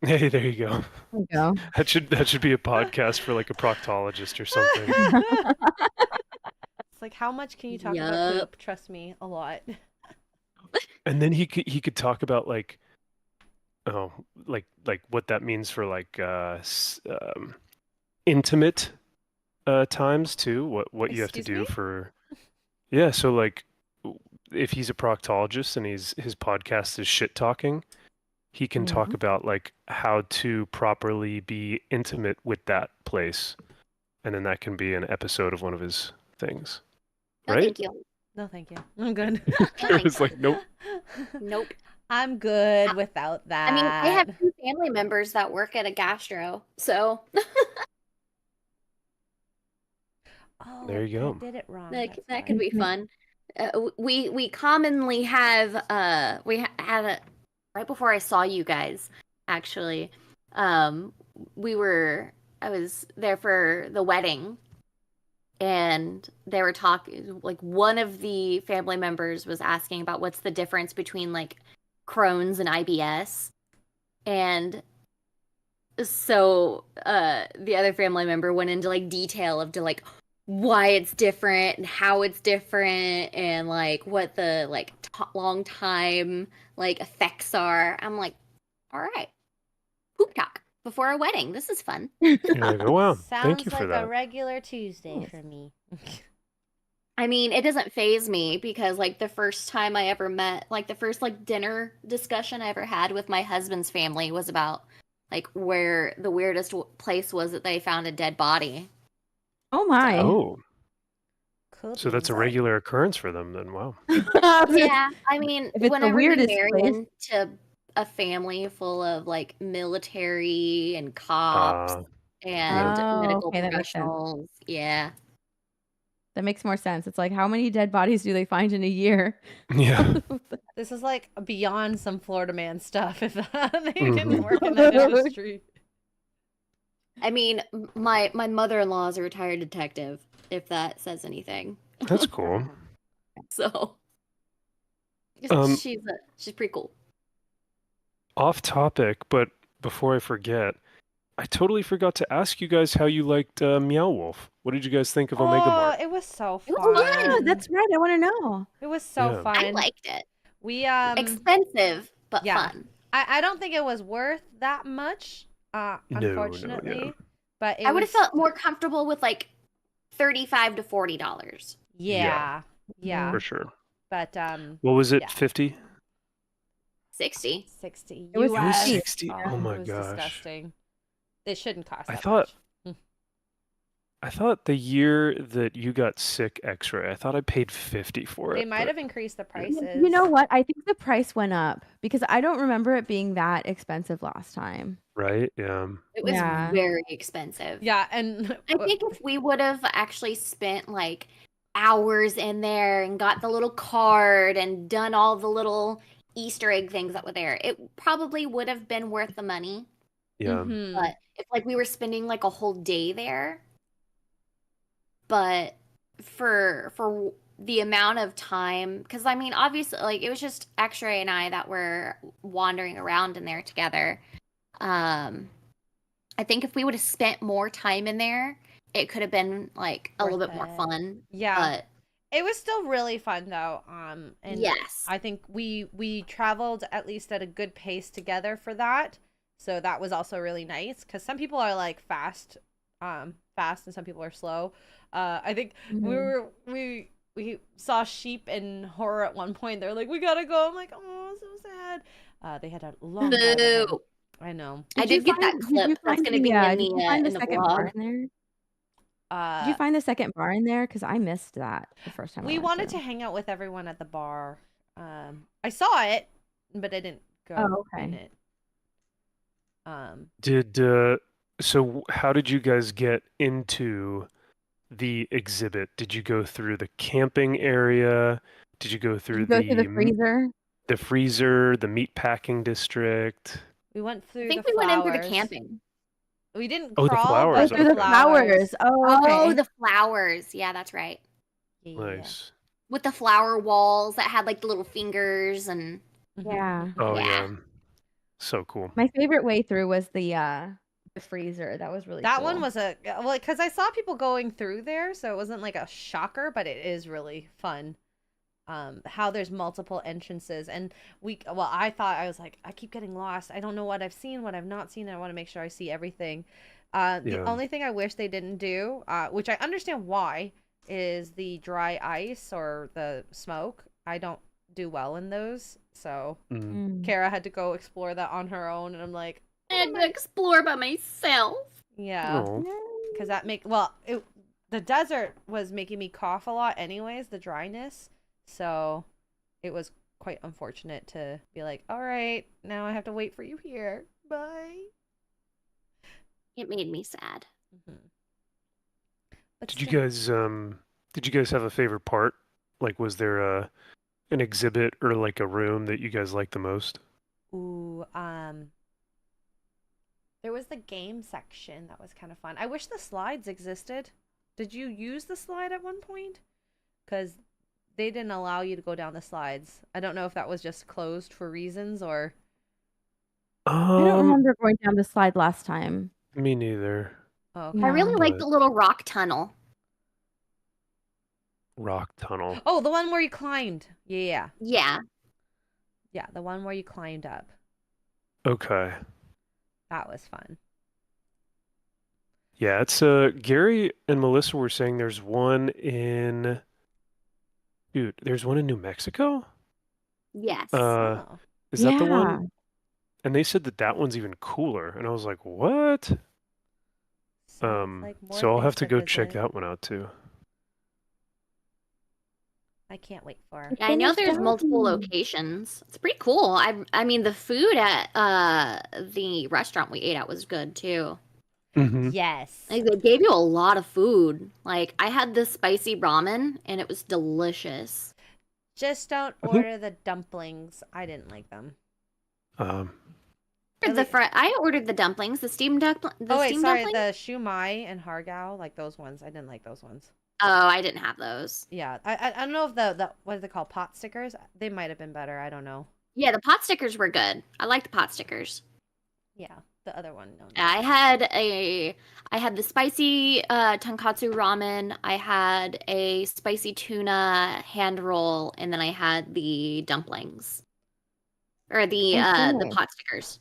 Hey, there you go. There you go. That should be a podcast for like a proctologist or something. It's like, how much can you talk about poop? Trust me, a lot. And then he could talk about like, like what that means for like intimate times too. What you have to do for, yeah. So like, if he's a proctologist and his podcast is shit talking, he can talk about like how to properly be intimate with that place, and then that can be an episode of one of his things. No, right? thank you. No, thank you. I'm good. It was like, nope. Nope. I'm good without that. I mean, I have 2 family members that work at a gastro, so. Oh, There you go. I did it wrong. That could be fun. We commonly have we had right before I saw you guys, actually. Um, I was there for the wedding, and they were talking, like, one of the family members was asking about what's the difference between, like, Crohn's and IBS. And so the other family member went into, like, detail of like why it's different and how it's different and like what the like long time like effects are. I'm like, all right, poop talk before a wedding. This is fun. You're like, oh wow, thank Sounds you for like that. a regular Tuesday Nice. for me. I mean, it doesn't faze me because like the first time I ever met, like the first like dinner discussion I ever had with my husband's family was about like where the weirdest place was that they found a dead body. Oh my. Oh, Could so that's a be. regular occurrence for them then. Wow. Yeah, I mean, If it's the whenever you weirdest marry place. into a family full of like military and cops and Oh, medical okay, that makes sense. professionals, yeah. That makes more sense. It's like, how many dead bodies do they find in a year? Yeah. This is like beyond some Florida man stuff if they Mhm. didn't work in that industry. I mean, my mother-in-law is a retired detective, if that says anything. That's cool. So Um, she's pretty cool. Off topic, but before I forget, I totally forgot to ask you guys how you liked Meow Wolf. What did you guys think of Omega Mart? It was so It fun. was fun. Yeah, that's right. I want to know. It was so Yeah. fun. I liked it. We Expensive, but yeah. fun. I don't think it was worth that much, No, unfortunately. yeah. But it I would have was felt more comfortable with like $35 to $40. yeah. For sure. But What was it? yeah. 50? 60. 60 It was US. 60? Oh, Oh my it was gosh. disgusting. They shouldn't cost I that thought- much. I thought the year that you got sick, Xray, I thought I paid 50 for it. They might but- have increased the prices. You know what? I think the price went up because I don't remember it being that expensive last time. Right? Yeah. It was Yeah. very expensive. Yeah, and I think if we would have actually spent like hours in there and got the little card and done all the little Easter egg things that were there, it probably would have been worth the money. Yeah. Mhm. But if like we were spending like a whole day there, but for the amount of time, because I mean, obviously, like it was just Xray and I that were wandering around in there together. I think if we would have spent more time in there, it could have been like a little Worth bit more it. fun. Yeah. But It was still really fun though. And yes, I think we traveled at least at a good pace together for that. So that was also really nice because some people are like fast and some people are slow. I think we saw sheep and horror at one point. They're like, we gotta go. I'm like, oh, so sad. They had a long drive ahead. boo. I know. I did get that clip. That's going to be in Did you find the the second bar vlog. in there? Did you Uh, find the second bar in there? Because I missed that the first time. we wanted to hang out with everyone at the bar. I saw it, but I didn't go Oh, in okay. it. So how did you guys get into the exhibit? Did you go through the camping area? Did you go Did through you go through the freezer? the freezer, the meat packing district? We went through I think the we went in flowers. through the camping. We didn't Oh, the crawl, flowers, but Through the flowers. Oh, okay. Oh, the flowers. Yeah, that's right. Yeah. Nice. With the flower walls that had like the little fingers and Yeah. Oh Yeah. yeah. So cool. My favorite way through was the freezer. That was really That cool. one was because I saw people going through there, so it wasn't like a shocker, but it is really fun. How there's multiple entrances, and I was like, I keep getting lost. I don't know what I've seen, what I've not seen, and I want to make sure I see everything. The Yeah. only thing I wish they didn't do, which I understand why, is the dry ice or the smoke. I don't do well in those, so Mm. Kara had to go explore that on her own, and I'm like, I had to explore by myself. yeah, Oh. because the desert was making me cough a lot anyways, the dryness, so it was quite unfortunate to be like, all right, now I have to wait for you here, bye. It made me sad. But Did you still- guys have a favorite part? Like was there an exhibit or like a room that you guys liked the most? Ooh, there was the game section that was kind of fun. I wish the slides existed. Did you use the slide at one point? Because they didn't allow you to go down the slides. I don't know if that was just closed for reasons or... I don't remember going down the slide last time. Me neither. Oh, okay. I really like But- the little rock tunnel. Rock tunnel. Oh, the one where you climbed. Yeah. Yeah. Yeah, the one where you climbed up. Okay. That was fun. Yeah, it's Gary and Melissa were saying there's one in there's one in New Mexico? Yes. Oh. Is that the Yeah. one? And they said that one's even cooler, and I was like, "What?" Sounds like more So I'll have things to go check visit. that one out too. I can't wait for. Yeah, I know Finished there's multiple Dobby. locations. It's pretty cool. I mean the food at the restaurant we ate at was good too. Mm-hmm. Yes. Like they gave you a lot of food. Like I had this spicy ramen and it was delicious. Just don't order the dumplings. I didn't like them. I ordered the dumplings, the steamed dumplings. Oh wait, sorry, the shumai and hargao, like those ones. I didn't like those ones. Oh, I didn't have those. Yeah, I don't know if the what are they called, pot stickers? They might have been better. I don't know. Yeah, the pot stickers were good. I like the pot stickers. Yeah, the other one. No. I had the spicy tonkatsu ramen. I had a spicy tuna hand roll, and then I had the dumplings, or the Okay. pot stickers.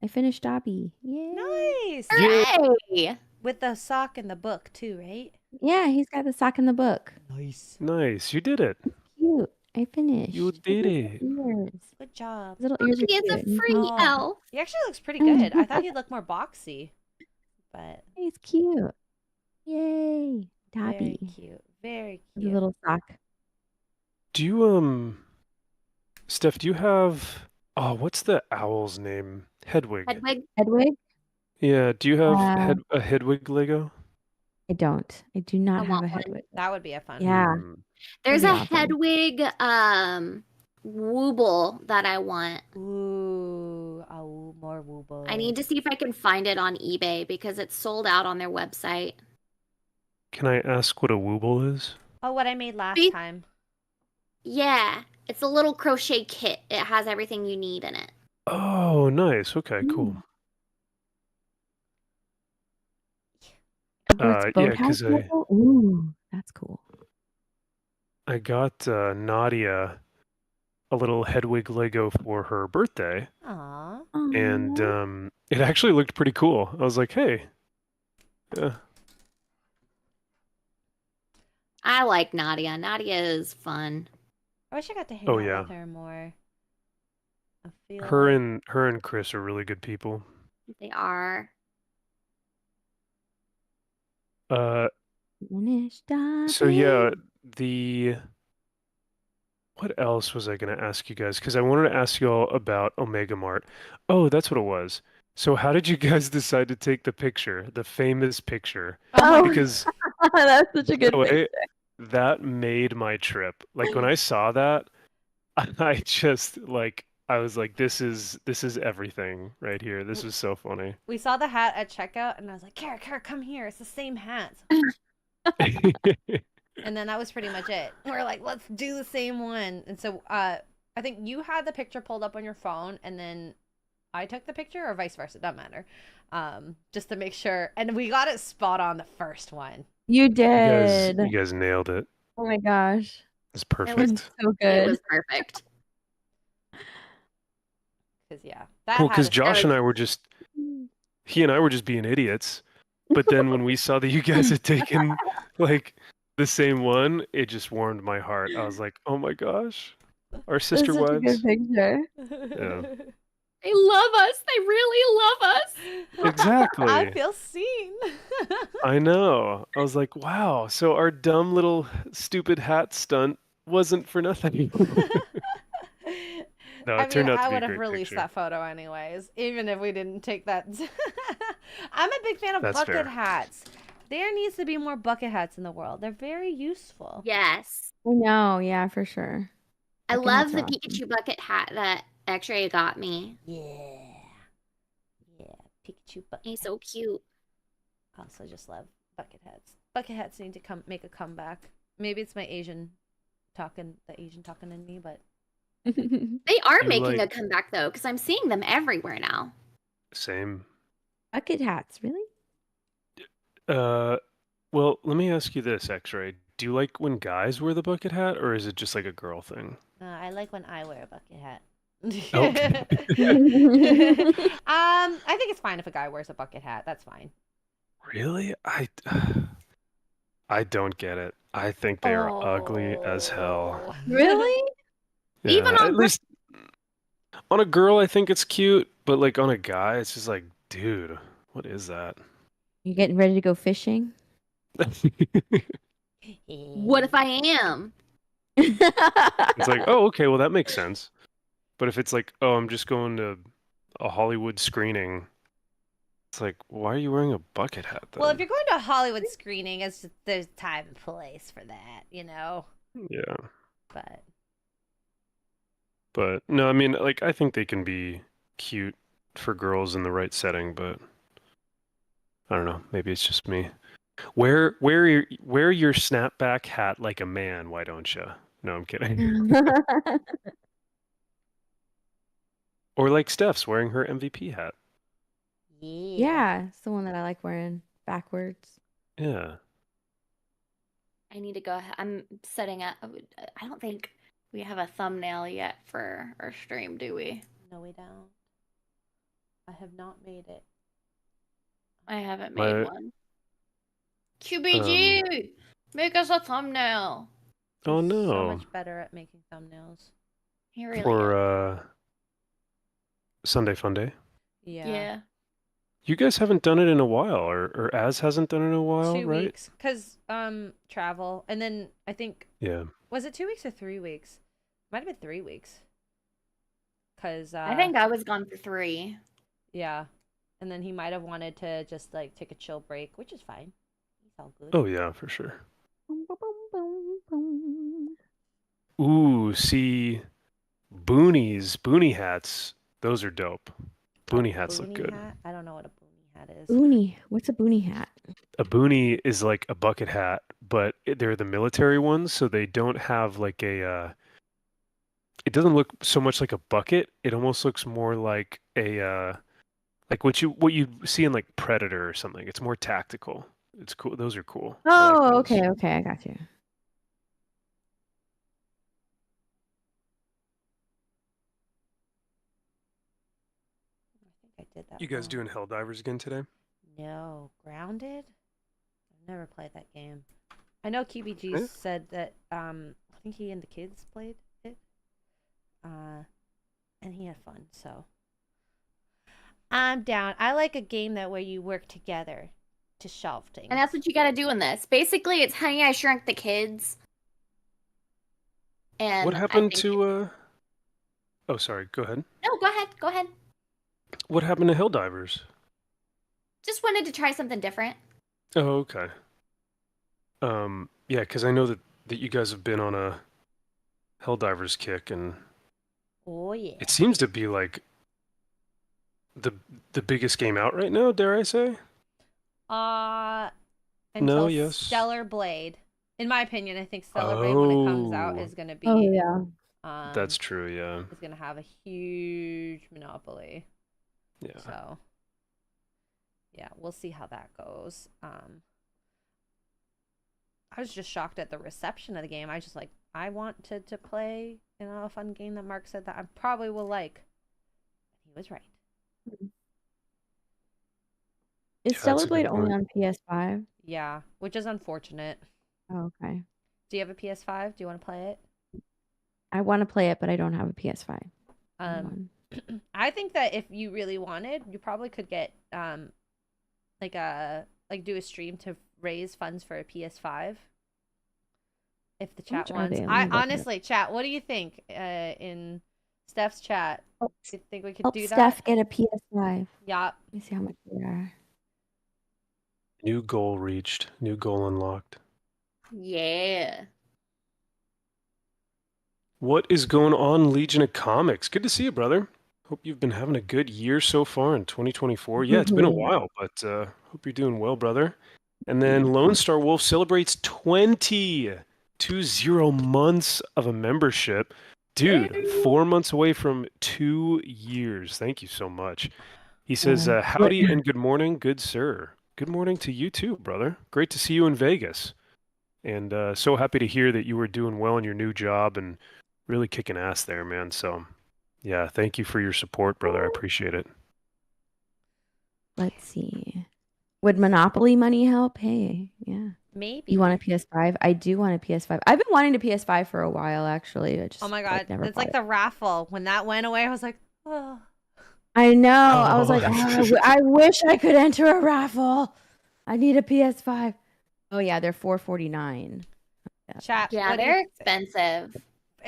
I finished Dobby. Yay. Nice. Hooray! With the sock and the book too, right? Yeah, he's got the sock in the book. Nice. Nice, you did it. Cute. I finished. You did it. Ears. Good job. His little ears are He is a cute. free Oh. elf. He actually looks pretty good. I thought he'd look more boxy, but He's cute. Yay. very Dobby. cute. Very The cute. little sock. Do you Steph, do you have what's the owl's name? Hedwig. Hedwig. Hedwig? Yeah, do you have Uh, a Hedwig Lego? I don't. I do not have want a one. Hedwig. That would be a fun. Yeah. Mm. There's a That'd be awesome. Hedwig Wooble that I want. Ooh, more wooble. I need to see if I can find it on eBay because it's sold out on their website. Can I ask what a wooble is? Oh, what I made last Be- time. Yeah, it's a little crochet kit. It has everything you need in it. Oh, nice. Okay, cool. A Bert's yeah, Boathouse 'cause Lego? Ooh, that's cool. I got Nadia a little Hedwig Lego for her birthday, Aw. and Aw. it actually looked pretty cool. I was like, hey, yeah. I like Nadia. Nadia is fun. I wish I got to hang Oh, out yeah. with her more. I feel Her like... and Chris are really good people. They are. Finished So yeah, Dobby. what else was I gonna ask you guys? Because I wanted to ask you all about Omega Mart. Oh, that's what it was. So how did you guys decide to take the picture, the famous picture? Oh, Because that's such a good by the way, picture. that made my trip. Like when I saw that, I just I was like, this is everything right here. This is so funny. We saw the hat at checkout, and I was like, Kara, come here. It's the same hat. And then that was pretty much it. We're like, let's do the same one. And so I think you had the picture pulled up on your phone, and then I took the picture, or vice versa. It doesn't matter. Just to make sure. And we got it spot on the first one. You did. You guys nailed it. Oh my gosh. It's It perfect. was, So it good. was perfect. Because, yeah. That Cool, hat because is- Josh and I were just he and I were just being idiots. But then when we saw that you guys had taken like the same one, it just warmed my heart. I was like, oh my gosh, our That's sister such a wives. good picture. Yeah. They love us. They really love us. Exactly. I feel seen. I know. I was like, wow. So our dumb little stupid hat stunt wasn't for nothing. No, it turned out to I be a would have great released picture. that photo anyways, even if we didn't take that. I'm a big fan of That's bucket fair. hats. There needs to be more bucket hats in the world. They're very useful. Yes. No, yeah, for sure. I Bucket love hats the are awesome. Pikachu bucket hat that Xray got me. Yeah. Pikachu bucket. He's so cute. I also just love bucket hats. Bucket hats need to make a comeback. Maybe it's my Asian talking in me, but They are making a comeback though, because I'm seeing them everywhere now. Same. Bucket hats, really? Well, let me ask you this, Xray. Do you like when guys wear the bucket hat, or is it just like a girl thing? I like when I wear a bucket hat. Okay. I think it's fine if a guy wears a bucket hat. That's fine. Really? I don't get it. I think they are ugly as hell. Really? Yeah, Even on at least on a girl, I think it's cute, but like on a guy, it's just like, dude, what is that? You getting ready to go fishing? What if I am? It's like, oh, okay, well that makes sense. But if it's like, oh, I'm just going to a Hollywood screening, it's like, why are you wearing a bucket hat then? Well, if you're going to a Hollywood screening, there's time and place for that, you know. Yeah. But no, I mean, like, I think they can be cute for girls in the right setting, but I don't know. Maybe it's just me. Wear your snapback hat like a man, why don't you? No, I'm kidding. Or like Steph's wearing her MVP hat. Yeah, it's the one that I like wearing backwards. Yeah. I need to go ahead. I'm setting up. I don't think we have a thumbnail yet for our stream, do we? No, we don't. I have not made it. I haven't made one. QBG, make us a thumbnail. Oh He's no. so much better at making thumbnails. He really is. For Sunday Fun Day. Yeah. You guys haven't done it in a while, or Az hasn't done it in a while, 2 right? weeks, cause travel, and then I think was it 2 weeks or 3 weeks? Might have been 3 weeks. Cause I think I was gone for 3. Yeah, and then he might have wanted to just like take a chill break, which is fine. He's all good. Oh yeah, for sure. Ooh, see, boonie hats. Those are dope. Boonie hats look good. Hat? I don't know what a boonie hat is. Boonie. What's a boonie hat? A boonie is like a bucket hat, but they're the military ones, so they don't have like a. It doesn't look so much like a bucket. It almost looks more like a like what you see in like Predator or something. It's more tactical. It's cool. Those are cool. Oh, okay, I got you. I did that. You guys doing Helldivers again today? No, Grounded. I've never played that game. I know QBG said that. I think he and the kids played it. And he had fun. So I'm down. I like a game that where you work together to solve things. And that's what you got to do in this. Basically, it's Honey, I Shrunk the Kids. And what happened to? Oh, sorry. Go ahead. No, go ahead. Go ahead. What happened to Helldivers? Just wanted to try something different. Oh, okay. Yeah, because I know that you guys have been on a Helldivers kick, and oh yeah, it seems to be like the biggest game out right now. Dare I say? Until yes. Stellar Blade. In my opinion, I think Stellar Blade when it comes out is gonna be. Oh yeah. That's true. Yeah. It's gonna have a huge monopoly. Yeah. So. Yeah, we'll see how that goes. I was just shocked at the reception of the game. I just like, I want to play, a fun game that Mark said that I probably will like. He was right. Is Stellar Blade only on PS5? Yeah, which is unfortunate. Oh, okay. Do you have a PS5? Do you want to play it? I want to play it, but I don't have a PS5. I think that if you really wanted, you probably could get do a stream to raise funds for a PS5. If the chat wants. I honestly, chat, what do you think? In Steph's chat. Do you think we could do that? Steph get a PS5. Yeah. Let me see how much they are. New goal reached. New goal unlocked. Yeah. What is going on, Legion of Comics? Good to see you, brother. Hope you've been having a good year so far in 2024. Yeah, it's been a while, but hope you're doing well, brother. And then Lone Star Wolf celebrates 20 months of a membership. Dude, 4 months away from 2 years. Thank you so much. He says, howdy and good morning, good sir. Good morning to you too, brother. Great to see you in Vegas. And so happy to hear that you were doing well in your new job and really kicking ass there, man. So, yeah, thank you for your support, brother. I appreciate it. Let's see. Would Monopoly money help? Hey, yeah. Maybe. You want a PS5? I do want a PS5. I've been wanting a PS5 for a while, actually. I just, Oh my god, never it's like the raffle. When that went away, I was like, oh. I know. I was like, I wish I could enter a raffle. I need a PS5. Oh yeah, they're $449. Chat. Yeah, they're expensive.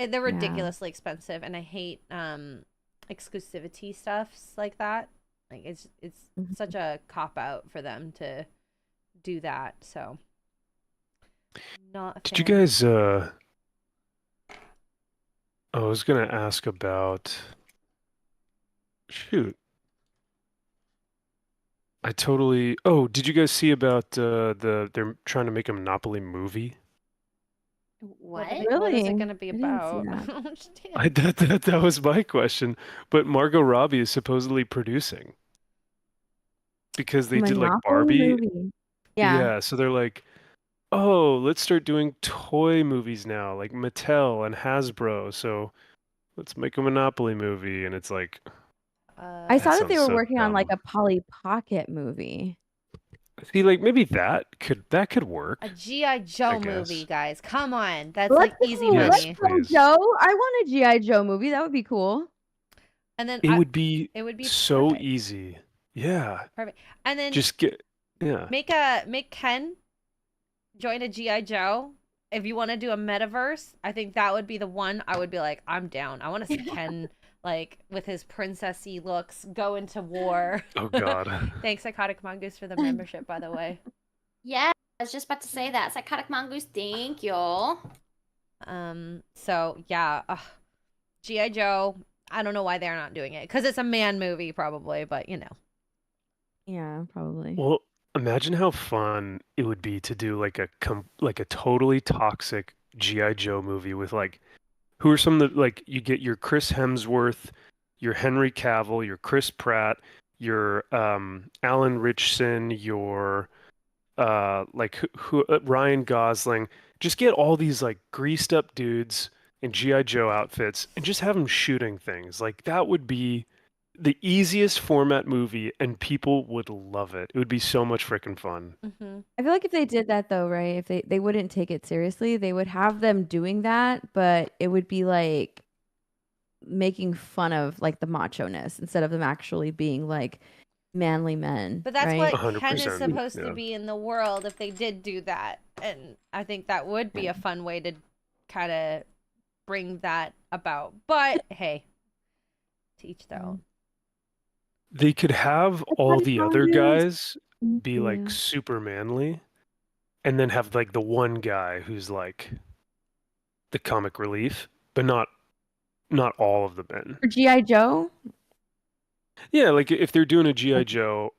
They're ridiculously expensive, and I hate exclusivity stuffs like that. Like it's such a cop out for them to do that. So, not. Did you guys? I was gonna ask about. Shoot. I totally. Oh, did you guys see about they're trying to make a Monopoly movie? What? Really? What is it going to be I didn't about? see That was my question. But Margot Robbie is supposedly producing because they did like Barbie. Movie. Yeah. So they're like, oh, let's start doing toy movies now, like Mattel and Hasbro. So let's make a Monopoly movie, and it's like, I saw that they were so working on like dumb. a Polly Pocket movie. See, like maybe that could work. A G.I. Joe movie, guys. Come on. That's Let's like easy go, money. Yes, let's go, please. Joe. I want a G.I. Joe movie. That would be cool. And then It would be so perfect. easy. Yeah. Perfect. And then Just get make Ken join a G.I. Joe. If you want to do a metaverse, I think that would be the one I would be like, I'm down. I want to see Ken like with his princessy looks go into war. Oh god. Thanks, Psychotic Mongoose, for the membership, by the way. Yeah, I was just about to say that. Psychotic Mongoose, thank you. So yeah, G.I. Joe. I don't know why they're not doing it because it's a man movie, probably, but you know. Yeah, probably. Well, imagine how fun it would be to do like a totally toxic G.I. Joe movie with like who are some of the like you get your Chris Hemsworth, your Henry Cavill, your Chris Pratt, your Alan Ritchson, your like who Ryan Gosling. Just get all these like greased up dudes in G.I. Joe outfits and just have them shooting things. Like that would be the easiest format movie and people would love it. It would be so much freaking fun. Mm-hmm. I feel like if they did that though, right? If they wouldn't take it seriously, they would have them doing that, but it would be like making fun of like the macho-ness instead of them actually being like manly men. But that's right? what Ken is 100%, supposed yeah. to be in the world if they did do that. And I think that would be a fun way to kind of bring that about. But hey, to each their own. They could have all the other guys be Yeah. like super manly and then have like the one guy who's like the comic relief, but not all of the men. For G.I. Joe? Yeah, like if they're doing a G.I. Joe,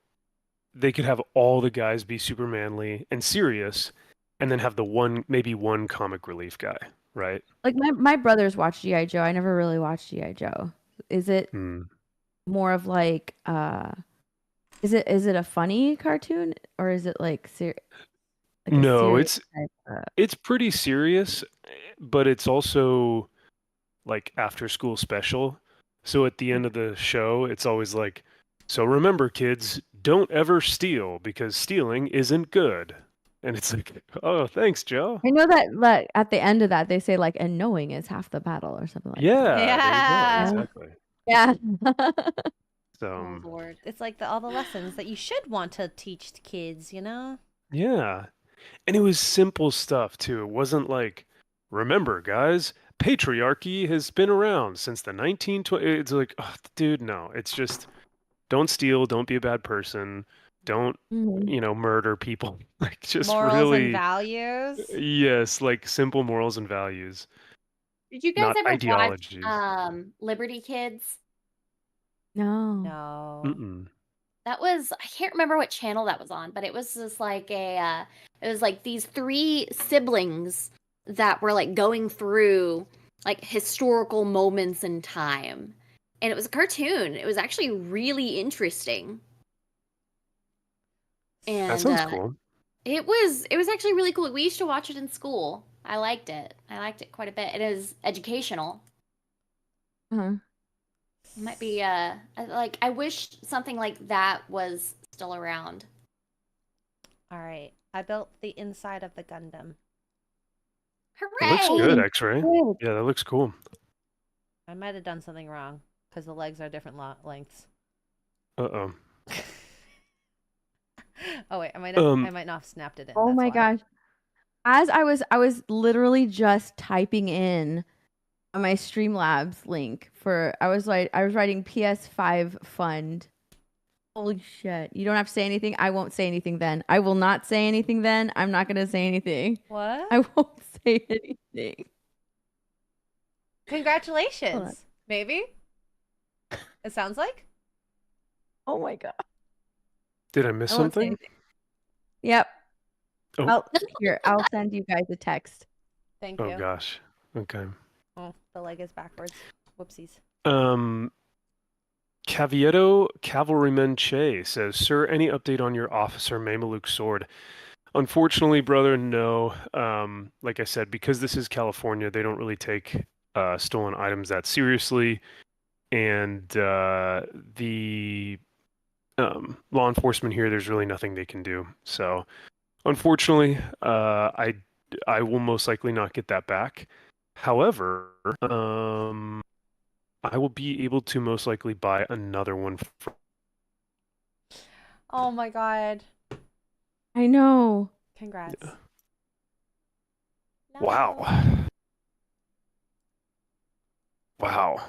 they could have all the guys be super manly and serious and then have maybe one comic relief guy, right? Like my brothers watch G.I. Joe. I never really watched G.I. Joe. Is it more of like is it a funny cartoon or is it like no, it's pretty serious, but it's also like after school special. So at the end of the show, it's always like, so remember kids, don't ever steal because stealing isn't good. And it's like, oh, thanks, Joe. I know that like at the end of that they say like, and knowing is half the battle or something like that. Yeah, there you go. Exactly. Yeah. So Lord. It's like all the lessons that you should want to teach to kids, you know? yeah. And it was simple stuff too. It wasn't like, remember guys, patriarchy has been around since the 1920s. It's like, oh, dude, no. It's just don't steal, don't be a bad person, don't murder people. Like just morals really and values. Yes, like simple morals and values. Did you guys not ever ideologies. watch Liberty Kids? No. No. Mm-mm. That was, I can't remember what channel that was on, but it was just like it was like these 3 siblings that were like going through like historical moments in time. And it was a cartoon. It was actually really interesting. And That sounds cool. it was actually really cool. We used to watch it in school. I liked it. I liked it quite a bit. It is educational. Uh-huh. It might be like I wish something like that was still around. All right. I built the inside of the Gundam. Hooray! It looks good, Xray. Good. Yeah, that looks cool. I might have done something wrong because the legs are different lengths. Uh-oh. Oh wait, I might not have snapped it in. Oh that's my why. gosh. As I was literally just typing in my Streamlabs link for I was writing PS5 fund. Holy shit. You don't have to say anything. I won't say anything then. I will not say anything then. I'm not gonna say anything. What? I won't say anything. Congratulations. Maybe. It sounds like. Oh my god. Did I miss I won't say something? anything. Yep. Oh. I'll send you guys a text. Thank Oh you. gosh. Okay. Oh, the leg is backwards. Whoopsies. Cavieto Cavalryman Che says, "Sir, any update on your Officer Mameluke sword?" Unfortunately, brother, no. Like I said, because this is California, they don't really take stolen items that seriously, and the law enforcement here, there's really nothing they can do. So, unfortunately, I will most likely not get that back. However, I will be able to most likely buy another one. Oh my god. I know. Congrats. Yeah. No. Wow. Wow.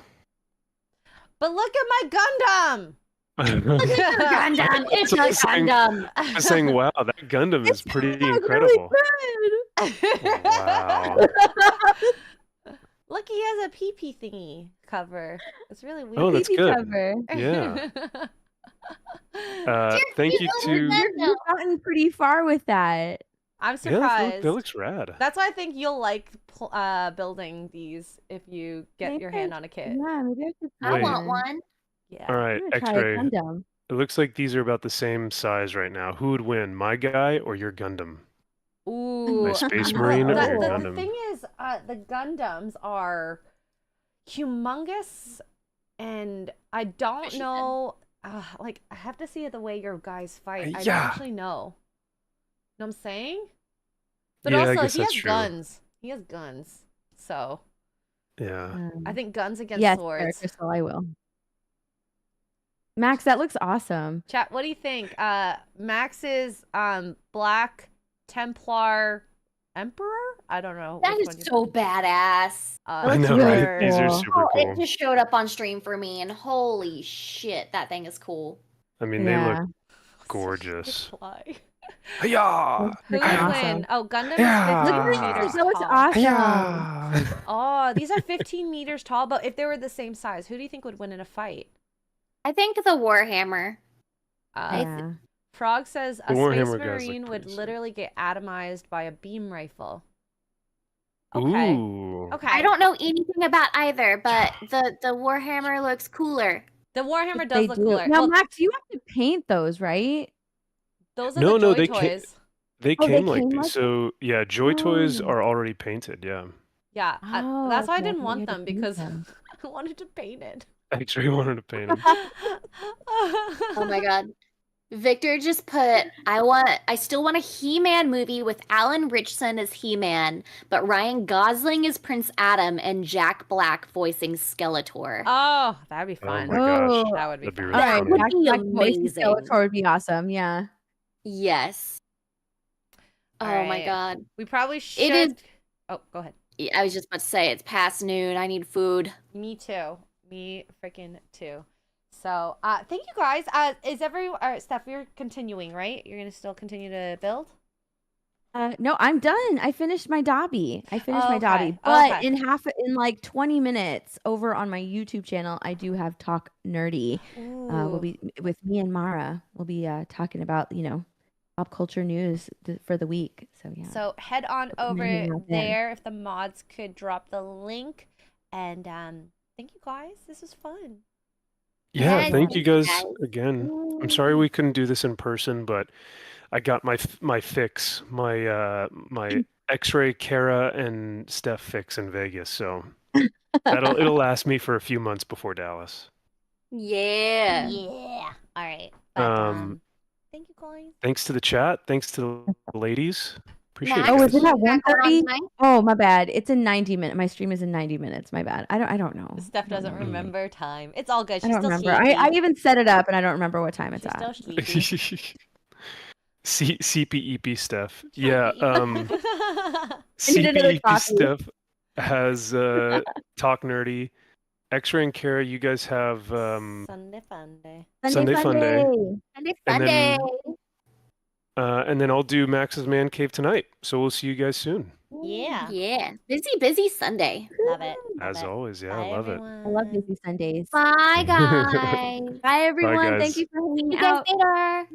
But look at my Gundam. Gundam. It's a So I'm saying- Gundam. I'm saying, wow, that Gundam is pretty incredible. Wow. Look, he has a pee-pee thingy cover. It's really weird. Oh, that's PP good. cover. Yeah. Thank you to. You've gotten pretty far with that. I'm Yeah, surprised. that looks rad. That's why I think you'll like building these if you get Maybe your hand on a kit. Yeah, maybe I should. I Wait. want one. Yeah. All right, I'm gonna try a X-Ray. Gundam. It looks like these are about the same size right now. Who would win, my guy or your Gundam? Ooh. My Space Marine or the, your the Gundam? thing is, the Gundams are humongous, and I don't know. Like, I have to see the way your guys fight. I don't Yeah. actually know. Know what I'm saying? But Yeah, I also, guess he has that's true. guns. He has guns. So Yeah. I think guns against yes, swords. Crystal, I will. Max, that looks awesome. Chat, what do you think? Max's Black Templar Emperor? I don't know. That which is one you so badass. I looks know, really right? These are cool. super Oh, cool. it just showed up on stream for me, and holy shit, that thing is cool. I mean, they Yeah. look gorgeous. Fly. Hiya! Who would Awesome. win? Oh, Gundam Yeah. is Look 15 at meters That looks tall. awesome. Hiya! Oh, these are 15 meters tall, but if they were the same size, who do you think would win in a fight? I think the Warhammer. Yeah. Frog says a The Space Warhammer guys look Marine would pretty sick. literally get atomized by a beam rifle. Okay. Ooh. Okay. I don't know anything about either, but the Warhammer looks cooler. The Warhammer They does look do. cooler. Now, Well, Max, you have to paint those, right? those are No, the no, Joy they Toys. They Oh, they came like came these. like So, yeah, Joy Toys Oh. are already painted, yeah. Yeah, Oh, that's why I okay, didn't thought want you had to them paint because them. I wanted to paint it. I actually wanted to paint them. Oh my god. Victor just put, I still want a He-Man movie with Alan Ritchson as He-Man, but Ryan Gosling as Prince Adam and Jack Black voicing Skeletor. Oh, that'd be Oh fun. my gosh. Oh. That would be That'd be fun. really That funny. would Jack be Black voicing amazing. Skeletor would be awesome. Yeah. Yes. Oh my Alright. god. We probably should. It is. Oh, go ahead. I was just about to say, it's past noon. I need food. Me too. Me freaking too. So, thank you guys. Is Steph, you're continuing, right? You're gonna still continue to build? No, I'm done. I finished my Dobby. Okay, But okay. in like 20 minutes over on my YouTube channel, I do have Talk Nerdy. We'll Ooh. be with me and Mara. We'll be talking about, pop culture news for the week. So yeah. So head on We're gonna hang over out there. there if the mods could drop the link. And thank you guys. This was fun. Yeah, Yeah, thank thank you you guys guys. again. I'm sorry we couldn't do this in person, but I got my fix, my Xray, Kara, and Steph fix in Vegas, so it'll last me for a few months before Dallas. Yeah. Yeah. All right. But thank you guys. Thanks to the chat. Thanks to the ladies. Appreciate Max, it, Oh, is guys. it at you got going on 1:30? tonight? Oh, my bad. It's in 90 minutes. My stream is in 90 minutes. My bad. I don't know. Steph I don't doesn't know. remember time. It's all good. I She's don't still remember. sleepy. I even set it up and I don't remember what time it's She's at. still sleepy. CPEP stuff. Yeah. I need another CPEP coffee. stuff has Talk Nerdy. Xray and Kara, you guys have Sunday fun day. Sunday Fun Day. Sunday And Sunday. and then I'll do Max's Man Cave tonight. So we'll see you guys soon. Yeah. Yeah. Busy Sunday. Love it. As always, yeah, Bye, I love it. everyone. I love busy Sundays. Bye, guys. Bye, everyone. guys. Thank you for See hanging you guys out. later.